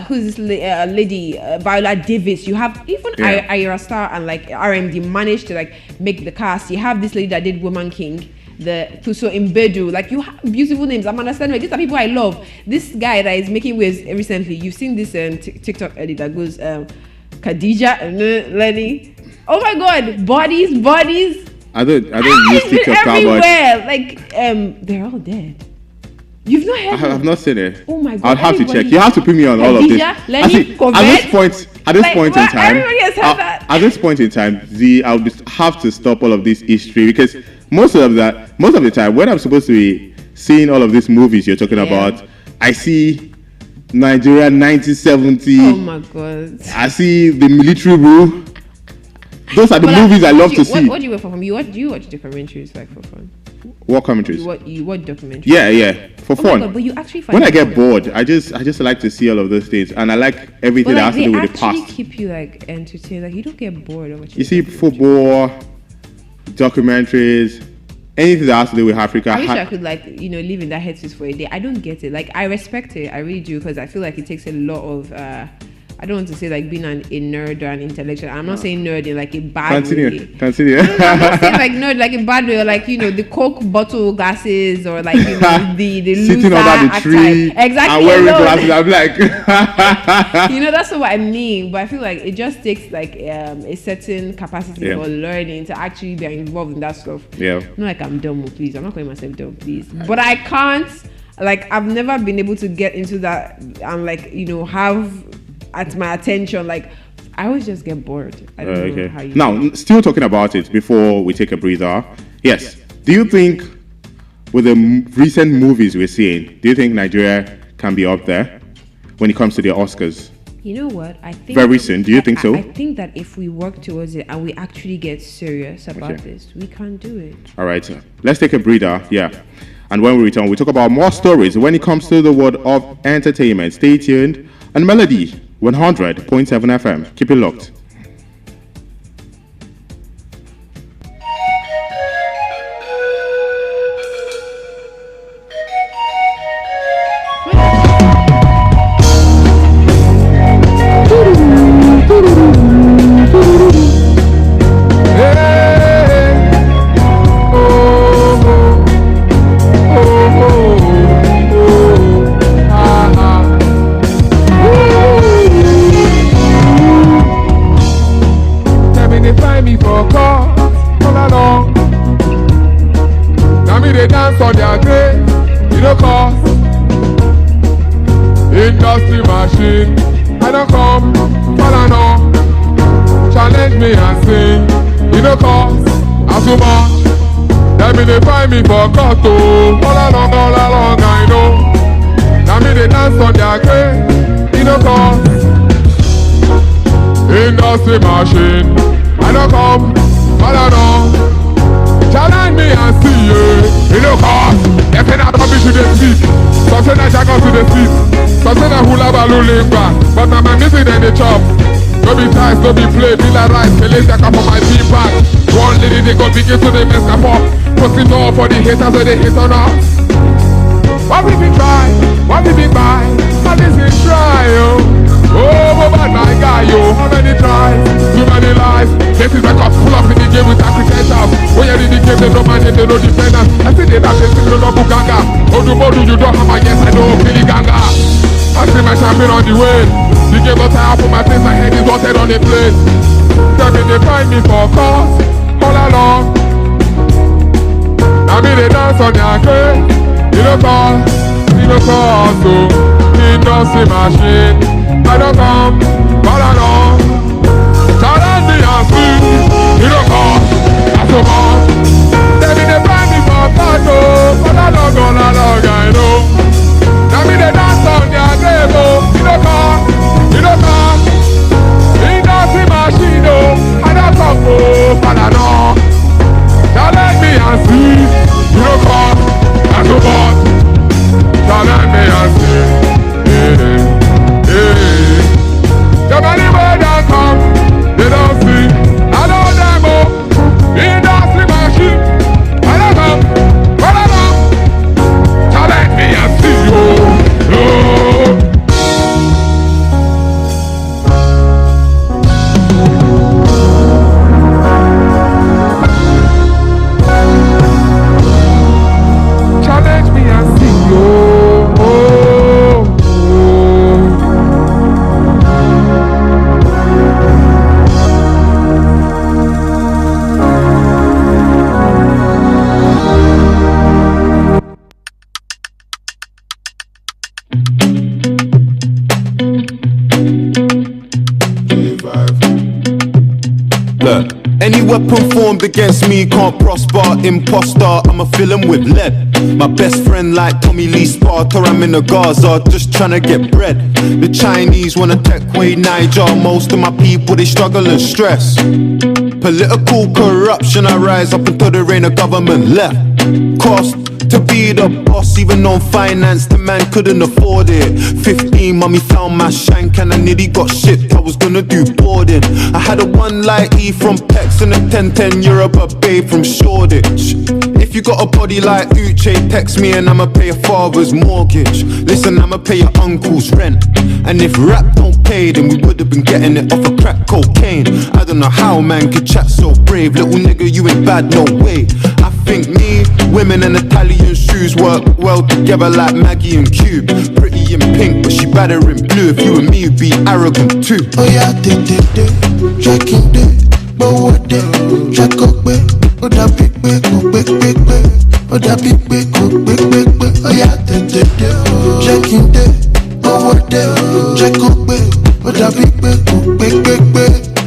who's this lady, Viola Davis. You have even Ira Star and like RMD managed to like make the cast. You have this lady that did Woman King, the Tuso Imbedu. Like, you have beautiful names. I'm understanding. These are people I love. This guy that is making waves recently. You've seen this TikTok edit that goes Khadija Lenny. Oh my God, bodies. I don't use TikTok everywhere. Like they're all dead. You've not heard I have not seen it. Oh my God. I'll have to check. You have to put me on all of this. At this point in time, everybody has heard that. At this point in time, I'll just have to stop all of this history because most of the time, when I'm supposed to be seeing all of these movies you're talking about, I see Nigeria 1970. Oh my God. I see the military rule. Those are the movies I love to see. What do you watch for fun? Do you watch documentaries like for fun? What commentaries? You watch documentaries? Yeah, for fun. My God, but you actually find when I get bored, I just like to see all of those things, and I like everything that has to do with the past. They actually keep you like entertained. Like you don't get bored of what you see. Football, documentaries, anything that has to do with Africa. I wish I could live in that headspace for a day. I don't get it. Like I respect it, I really do, because I feel like it takes a lot of. I don't want to say like being a nerd or an intellectual. I'm not saying nerd in like a bad way. Continue. I'm not saying like nerd like a bad way, or like the Coke bottle glasses, or like the sitting under the tree. Exactly. And wearing glasses. I'm like that's what I mean. But I feel like it just takes like a certain capacity for learning to actually be involved in that stuff. Yeah. Not like I'm dumb, please. I'm not calling myself dumb, please. But I can't. Like I've never been able to get into that and like have at my attention. Like I always just get bored. I don't know how you now still talking about it before we take a breather. Yes. Do you think with the recent movies we're seeing, do you think Nigeria can be up there when it comes to the Oscars? You know what? I think very soon. Do you think so? I think that if we work towards it and we actually get serious about this, we can do it. All right. Let's take a breather. Yeah. And when we return, we talk about more stories when it comes to the world of entertainment. Stay tuned. And Melody 100.7 FM. Keep it locked. On their grave, cause industry machine. I don't come, follow no, challenge me and sing. Cause as so much, they find me for court. All along, I know. Now me they dance on their grave, cause industry machine. I don't come, follow no, challenge me and see you. Cause if you're not coming to the speak, something that I got to the speak, something that hula balloon back, but I'm missing in the chop. No be ties, no be play, be like rice, the laser come for my team back. One lady they go begin to the mess up, posting all for the haters or they hate on us. What we be try, what we be buy, how this is try, yo. Oh, but my guy, yo, how many tries, too many lies. This is like a full up in the game with agriculture. When you're in the game, they don't mind it, they don't defend us. I see they not they sing no Buganga. Odumodu, you don't have my yes, I know Billy Ganga. I see my champion on the way. The game got tired for my face, my head is wanted on the place. Tell me they find me for cause, all along. Now me they dance on their grave. Cause, so industry machine. I don't come, but I know. Challenge me and see. Cause, that's so much. They be they find me for cause, but I know. Now me they dance on their grave, cause, industry machine, I don't come, but I know. Challenge me and see. Cause, that's so much. Challenge me and see. weapon formed against me can't prosper. Imposter, I'ma fill him with lead. My best friend like Tommy Lee Sparta. I'm in the Gaza, just tryna get bread. The Chinese wanna take away Niger. Most of my people, they struggle and stress. Political corruption, I rise up until there ain't a government left. Cost to be the boss, even on finance, the man couldn't afford it. 15, mommy found my shank and I nearly got shipped. I was gonna do boarding. I had a one light E from Pex and a 1010 Europe a babe from Shoreditch. If you got a body like Uche, text me and I'ma pay your father's mortgage. Listen, I'ma pay your uncle's rent. And if rap don't pay, then we would've been getting it off of crack cocaine. I don't know how man could chat so brave. Little nigga, you ain't bad, no way. I think me, women and Italian shoes work well together like Maggie and Cube. Pretty in pink, but she better in blue. If you and me would be arrogant too. Oh yeah, checking but what check up, oh that big, oh that big, oh yeah, checking but what check up, oh that big,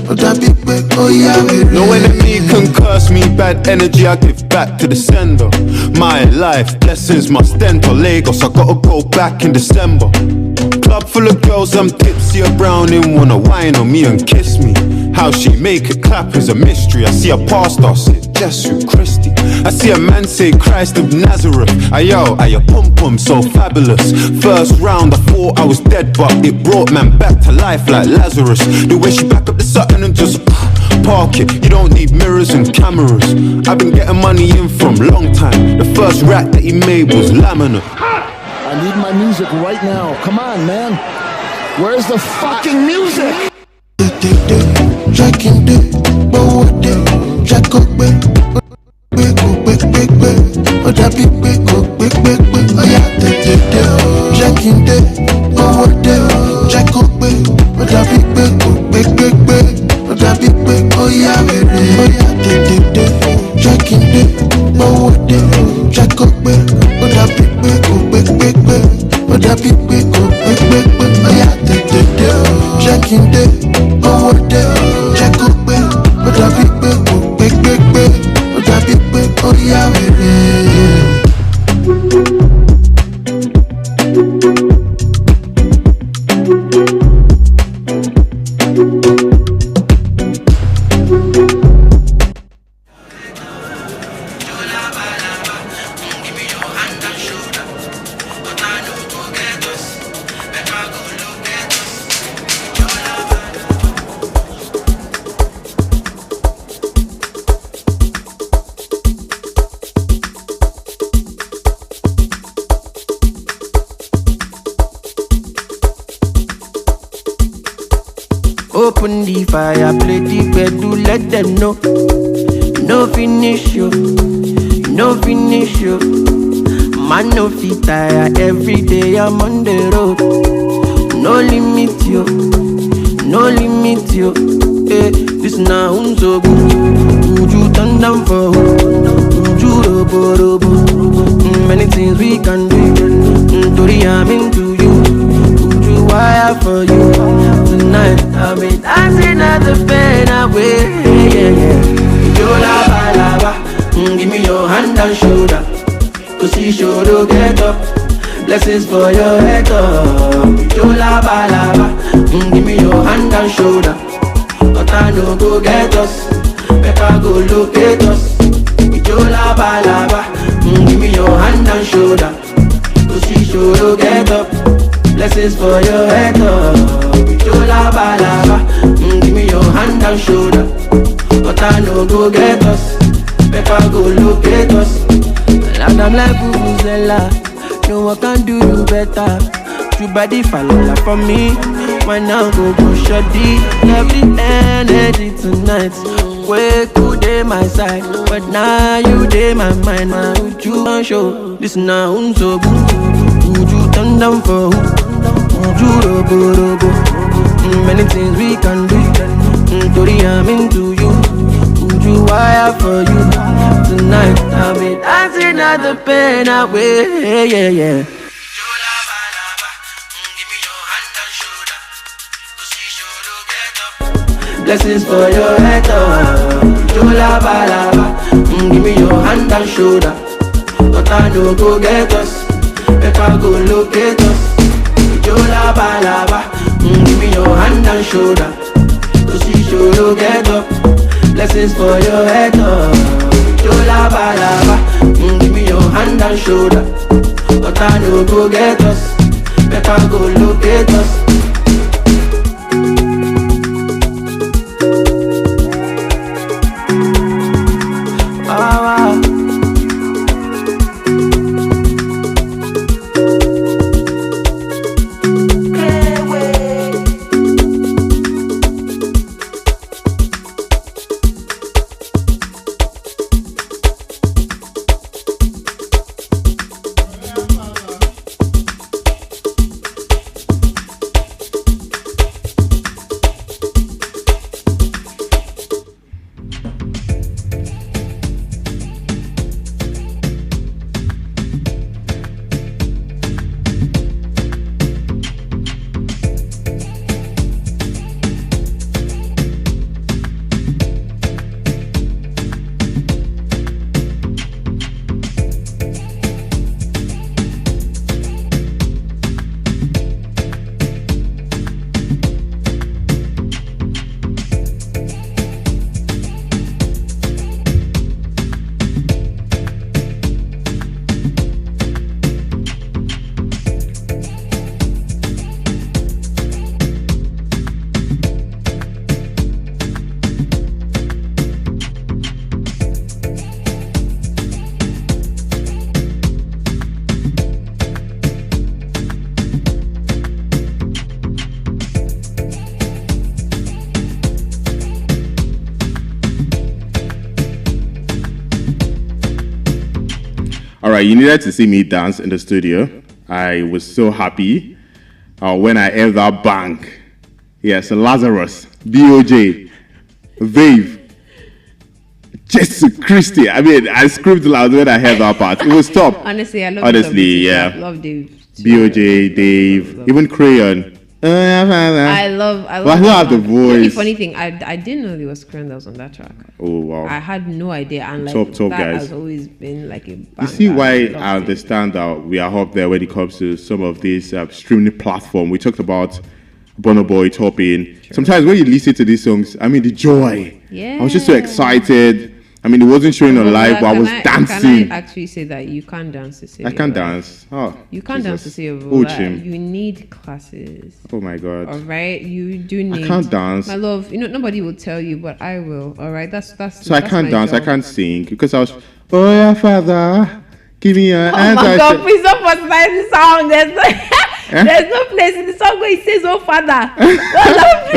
oh that big, oh yeah. No enemy can curse me, bad energy I give back to the sender. My life, blessings must enter Lagos, I gotta go back in December. Club full of girls, I'm tipsy, a browning, wanna wine on me and kiss me. How she make it clap is a mystery. I see a pastor say, Jesu Christi. I see a man say, Christ of Nazareth. Ayo, pum pum, so fabulous. First round, I thought I was dead, but it brought man back to life like Lazarus. The way she back up the Sutton and just park it. You don't need mirrors and cameras. I've been getting money in from long time. The first rack that he made was laminate. I need my music right now. Come on, man. Where's the fucking music? Checking but what check up, oh that big, oh yeah, checking but what check up, oh that big, oh that big, oh yeah, checking but what check up, oh that big, oh that big, oh yeah, checking but what check up, oh that big, oh yeah, Open the fire, play the bedroom, let them know. No finish you, no finish you. Man no fit tire, every day I'm on the road. No limit you, no limit you. Hey, this now so good. Would you turn down for who? Would you robo? Many things we can do. Tori, I'm into you. Would you wire for you? Tonight I'll be dancing at the bed away. Yo la ba, give me your hand and shoulder. Cause you sure to get up. Blessings for your head up. Yo la ba, give me your hand and shoulder. But I know go get us. Better go locate us. Yo la ba, give me your hand and shoulder. Cause you sure to get up. Blessings for your head up. Yola balaba, give me your hand and shoulder. But I know go get us. Better go locate us. And I'm like Vuvuzela. No one can do you better. You body fall for me. Why now go shoddy. Every energy tonight. Wake good day my side. But now you day my mind. Man, would you show this now so good? Would you turn down for who? Many things we can do. Tori, I'm into you. Would you wire for you? Tonight I'll be dancing at the pen away. Yeah. Blessings for your head up. Jola balaba, give me your hand and shoulder. But I don't go get us, make I go locate us. Jola balaba, give me your hand and shoulder. Cause you sure get up, blessings for your head up. Jola balaba, give me your hand and shoulder. But I don't go get us, make I go locate us. All right, you needed to see me dance in the studio. I was so happy when I heard that bang. Yes, Lazarus, BOJ, Vave, Jesus Christi. I mean, I screamed loud when I heard that part. It was top. Honestly, I love yeah. I love Dave. BOJ, Dave, even Crayon. I love. But I don't have the voice. The funny thing, I didn't know there was Crayon that was on that track. Oh wow! I had no idea, and like top that guys. has always been like a. Banger. You see why I understand that we are up there when it comes to some of these streaming platform. We talked about Burna Boy topping. Sure. Sometimes when you listen to these songs, I mean the joy. Yeah. I was just so excited. I mean, it wasn't showing on live, but I was dancing. Can I actually say that you can't dance to save I can't dance. Oh, you can't dance to save You need classes. Oh my God. All right, you do need. I can't dance. My love, nobody will tell you, but I will. All right, that's. So I can't dance. Job. I can't sing because I was. Oh yeah, Father, give me a hand. Oh my God, please don't personalize the song. There's no place in the song where it says, "Oh Father."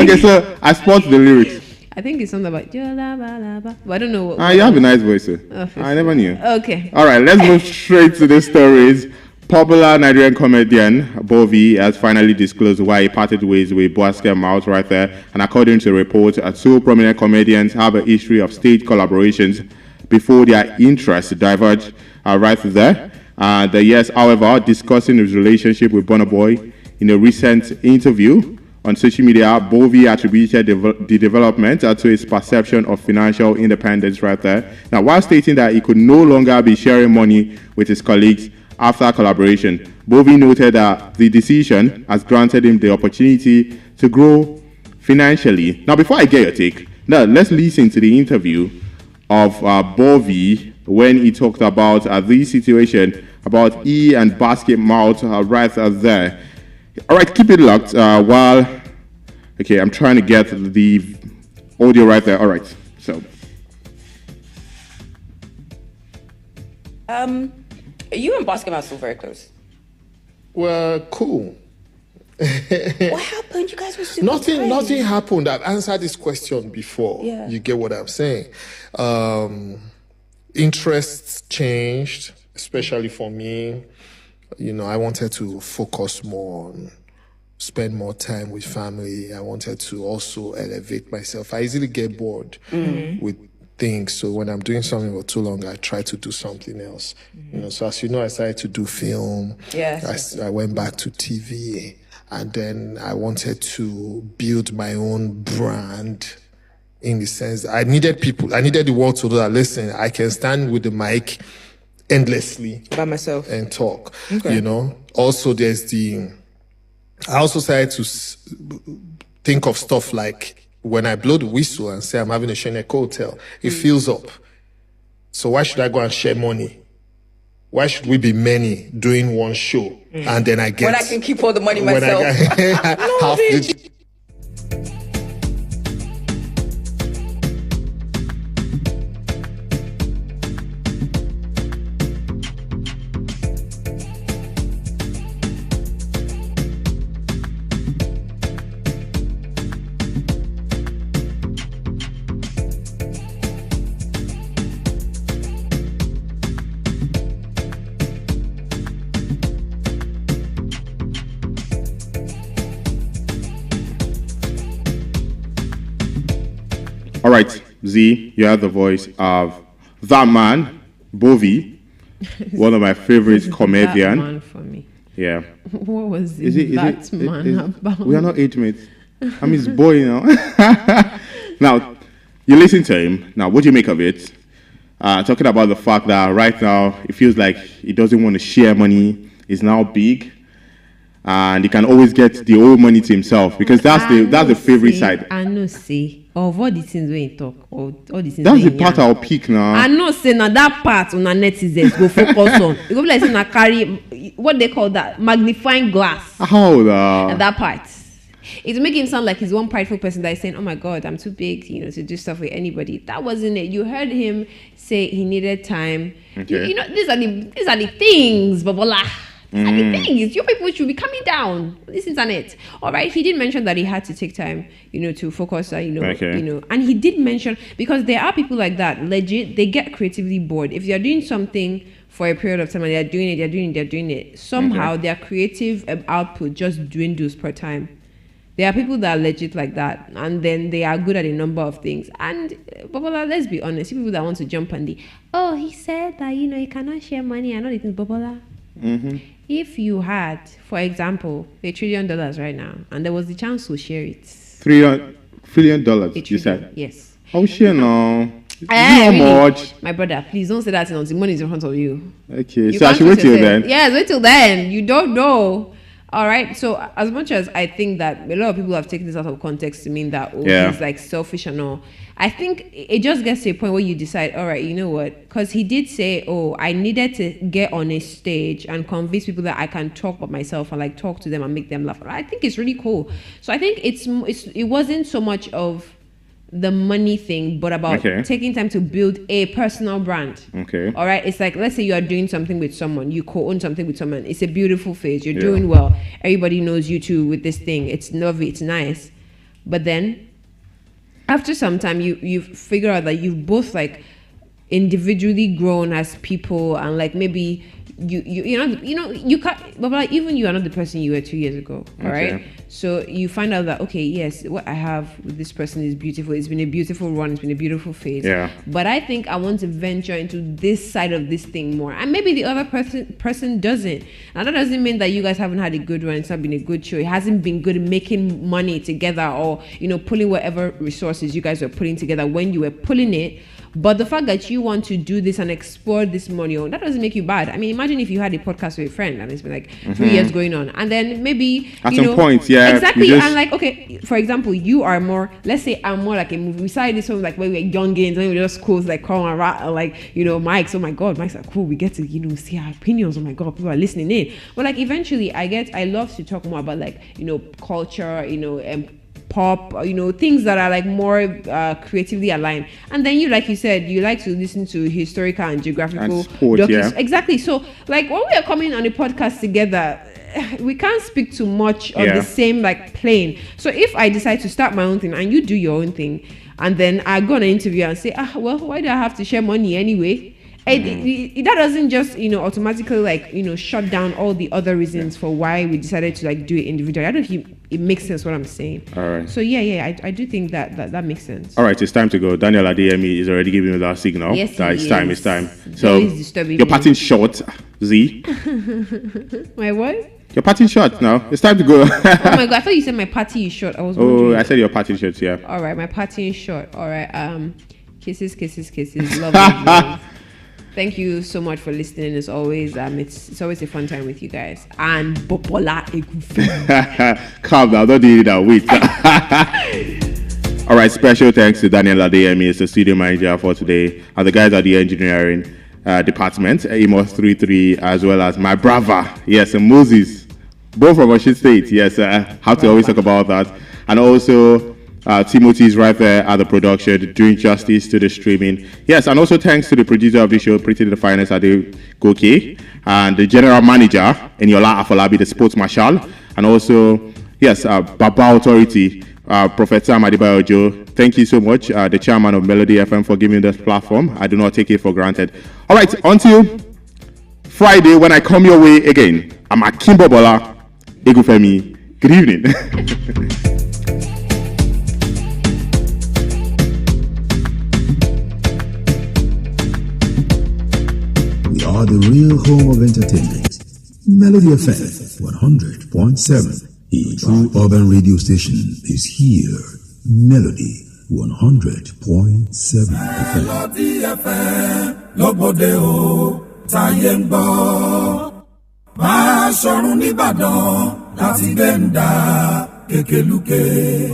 Okay, so I spot the lyrics. I think it's something about but I don't know what. You have a nice voice, sir. I never knew. Okay. All right, let's move straight to the stories. Popular Nigerian comedian Bovi has finally disclosed why he parted ways with Boaske Mouth right there. And according to the report, two prominent comedians have a history of stage collaborations before their interests diverged right there. Yes, however, discussing his relationship with Burna Boy in a recent interview on social media, Bovi attributed the development to his perception of financial independence right there. Now, while stating that he could no longer be sharing money with his colleagues after collaboration, Bovi noted that the decision has granted him the opportunity to grow financially. Now, before I get your take, now let's listen to the interview of Bovi when he talked about this situation, about he and Basket Mouth right there. All right, keep it locked okay, I'm trying to get the audio right there. All right, so. You and Basket are still very close. Well, cool. What happened? You guys were super Nothing happened. I've answered this question before. Yeah. You get what I'm saying? Interests changed, especially for me. I wanted to focus more on spend more time with family. I wanted to also elevate myself. I easily get bored with things. So when I'm doing something for too long, I try to do something else. So as you know, I started to do film. Yes. I went back to TV. And then I wanted to build my own brand in the sense I needed people. I needed the world to know that, listen, I can stand with the mic endlessly by myself and talk. Okay. You know. Also, I also started to think of stuff like when I blow the whistle and say I'm having a Sheneko hotel, it fills up. So why should I go and share money? Why should we be many doing one show and then I get when I can keep all the money myself? Half the All right, Z, you have the voice of that man, Bovi, one of my favorite comedian. That man for me. Yeah. What was that man about? We are not age mates. I'm his boy, you know. Now, you listen to him. Now, what do you make of it? Talking about the fact that right now it feels like he doesn't want to share money. He's now big, and he can always get the whole money to himself because that's the favorite side. I know, see. Of all the things when you talk, or all the things. That's the part I'll pick now. I know, say now that part on a netizens go focus on. You go like say na carry what they call that magnifying glass. How and that part. It make him sound like he's one prideful person that is saying, "Oh my God, I'm too big, to do stuff with anybody." That wasn't it. You heard him say he needed time. Okay. These are the things, Bobola. These are the things. You people should be coming down. This internet. All right. He did mention that he had to take time, to focus. Okay. And he did mention because there are people like that. Legit, they get creatively bored. If you're doing something for a period of time and they're doing it. Somehow their creative output just dwindles per time. There are people that are legit like that, and then they are good at a number of things. And Bobola, let's be honest, people that want to jump on he said that you cannot share money and all the things, Bobola. If you had, for example, $1 trillion right now, and there was the chance to share it, $3 trillion, you said? Yes. Oh, share now. How really? Much? My brother, please don't say that until the money is in front of you. Okay, so I should wait till then. Yes, wait till then. You don't know. All right. So as much as I think that a lot of people have taken this out of context to mean that he's like selfish and all, I think it just gets to a point where you decide, all right, you know what? Because he did say, I needed to get on a stage and convince people that I can talk about myself and like talk to them and make them laugh. I think it's really cool. So I think it wasn't so much of the money thing, but about taking time to build a personal brand. Okay. All right. It's like, let's say you are doing something with someone, you co-own something with someone. It's a beautiful phase. You're doing well. Everybody knows you too with this thing. It's lovely. It's nice. But then after some time, you figure out that you've both like individually grown as people, and like maybe you can't, but like even you are not the person you were 2 years ago. All right. So you find out that yes, what I have with this person is beautiful. It's been a beautiful run. It's been a beautiful phase. Yeah. But I think I want to venture into this side of this thing more, and maybe the other person doesn't. And that doesn't mean that you guys haven't had a good run. It's not been a good show. It hasn't been good making money together, or pulling whatever resources you guys were putting together when you were pulling it. But the fact that you want to do this and explore this money, that doesn't make you bad. I mean, imagine if you had a podcast with a friend and it's been like 3 years going on, and then maybe at some point, exactly. And like, okay, for example, you are more. Let's say I'm more like a movie. We started this one like when we were youngins, when we were just cool, like call and rat, like mics. Oh my God, mics are cool. We get to see our opinions. Oh my God, people are listening in. But like eventually, I love to talk more about like culture, pop, things that are like more creatively aligned. And then like you said, you like to listen to historical and geographical and sport, exactly. So like when we are coming on a podcast together, we can't speak too much on the same like plane. So if I decide to start my own thing and you do your own thing, and then I go on an interview and say, why do I have to share money anyway? That doesn't just automatically like shut down all the other reasons for why we decided to like do it individually. I don't think it makes sense what I'm saying. All right. So I do think that makes sense. All right, it's time to go. Daniel Adeyemi is already giving me that signal. Yes, it's time. So you're parting short, Z. My what? Your party short now. It's time to go. Oh my god, I thought you said my party is short. I was wondering. I said your party short, yeah. All right, my party is short. All right, kisses. Love. Thank you so much for listening. As always, it's always a fun time with you guys. And Bobola Egufe. Calm down, don't do that. Wait. All right, special thanks to Daniel Adeyemi, as the studio manager for today, and the guys at the engineering department, Amos 33, as well as my brother, yes, and Moses, both from Osun State. Yes, have to always talk about that. And also, Timothy is right there at the production, doing justice to the streaming. Yes, and also thanks to the producer of the show, Pretty the Finest, Ade Goke, and the general manager, Eniola Afolabi, the sports marshal, and also, yes, Baba Authority, Professor Madibayo Joe. Thank you so much, the chairman of Melody FM, for giving this platform. I do not take it for granted. All right, until Friday when I come your way again, I'm Akim Bobola Egufemi. Good evening. We are the real home of entertainment. Melody FM 100.7. A true urban radio station is here. Melody 100.7 FM. Melody FM lọ́gbọ̀dẹ̀ o táyé ń gbọ́. Máa ṣọ̀run nìbàdàn láti gbẹ̀ǹdà kékelúkè.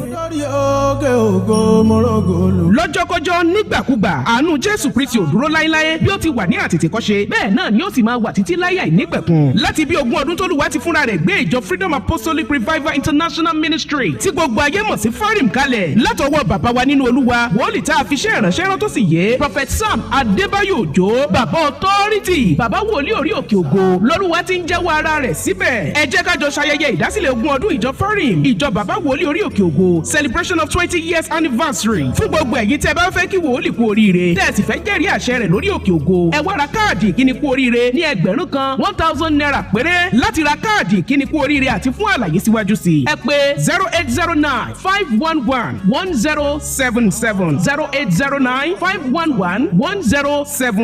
Olórí oge ògo mọ́rọ́gọ́lù. Lọ́jọ́kọ́jọ́ nígbàkúgbà àánú Jésù Kristi ò dúró láéláé bí ó ti wà ní àtètèkọ́ṣe bẹ́ẹ̀ náà ni ó sì máa wà títí láyà ìnípẹ̀kun. Láti bí 20 ọdún t'Olúwa ti fúnra rẹ̀ gbé ìjọ Freedom Apostolic Revival International Ministry tí gbogbo ayé mọ̀ sí FARIM kalẹ̀ látọwọ́ bàbá wa nínú Olúwa wòlíì tá a fi ṣe ìránṣẹ́ rán tó sì yé Prophet Sam Adébáyò Òjó bàbá Authority bàbá wòlíì orí òkè ògo lọ́lúwa ti ń jẹ́wọ́ ara rẹ̀ síbẹ̀. Ẹ jẹ́ ká jọ ṣayẹyẹ ìdásílẹ̀ 20 ọdún ìjọ FARIM ìjọ bàbá wòlíì orí òkè ògo celebration of 20 years anniversary fún gbogbo ẹ̀yin tẹ́ bá fẹ́ kí wòlíì kú oríire tẹ́ ẹ sì fẹ́ jẹ́rìí àṣẹ rẹ̀ lórí òkè ògo ẹ wá ra káàdì ìkíni kú oríire ní 1,000 naira péré láti ra káàdì ìkíni kú oríire àti fún àlàyé síwájú sí ẹ pè 0809 511 1077 0809 511 1077.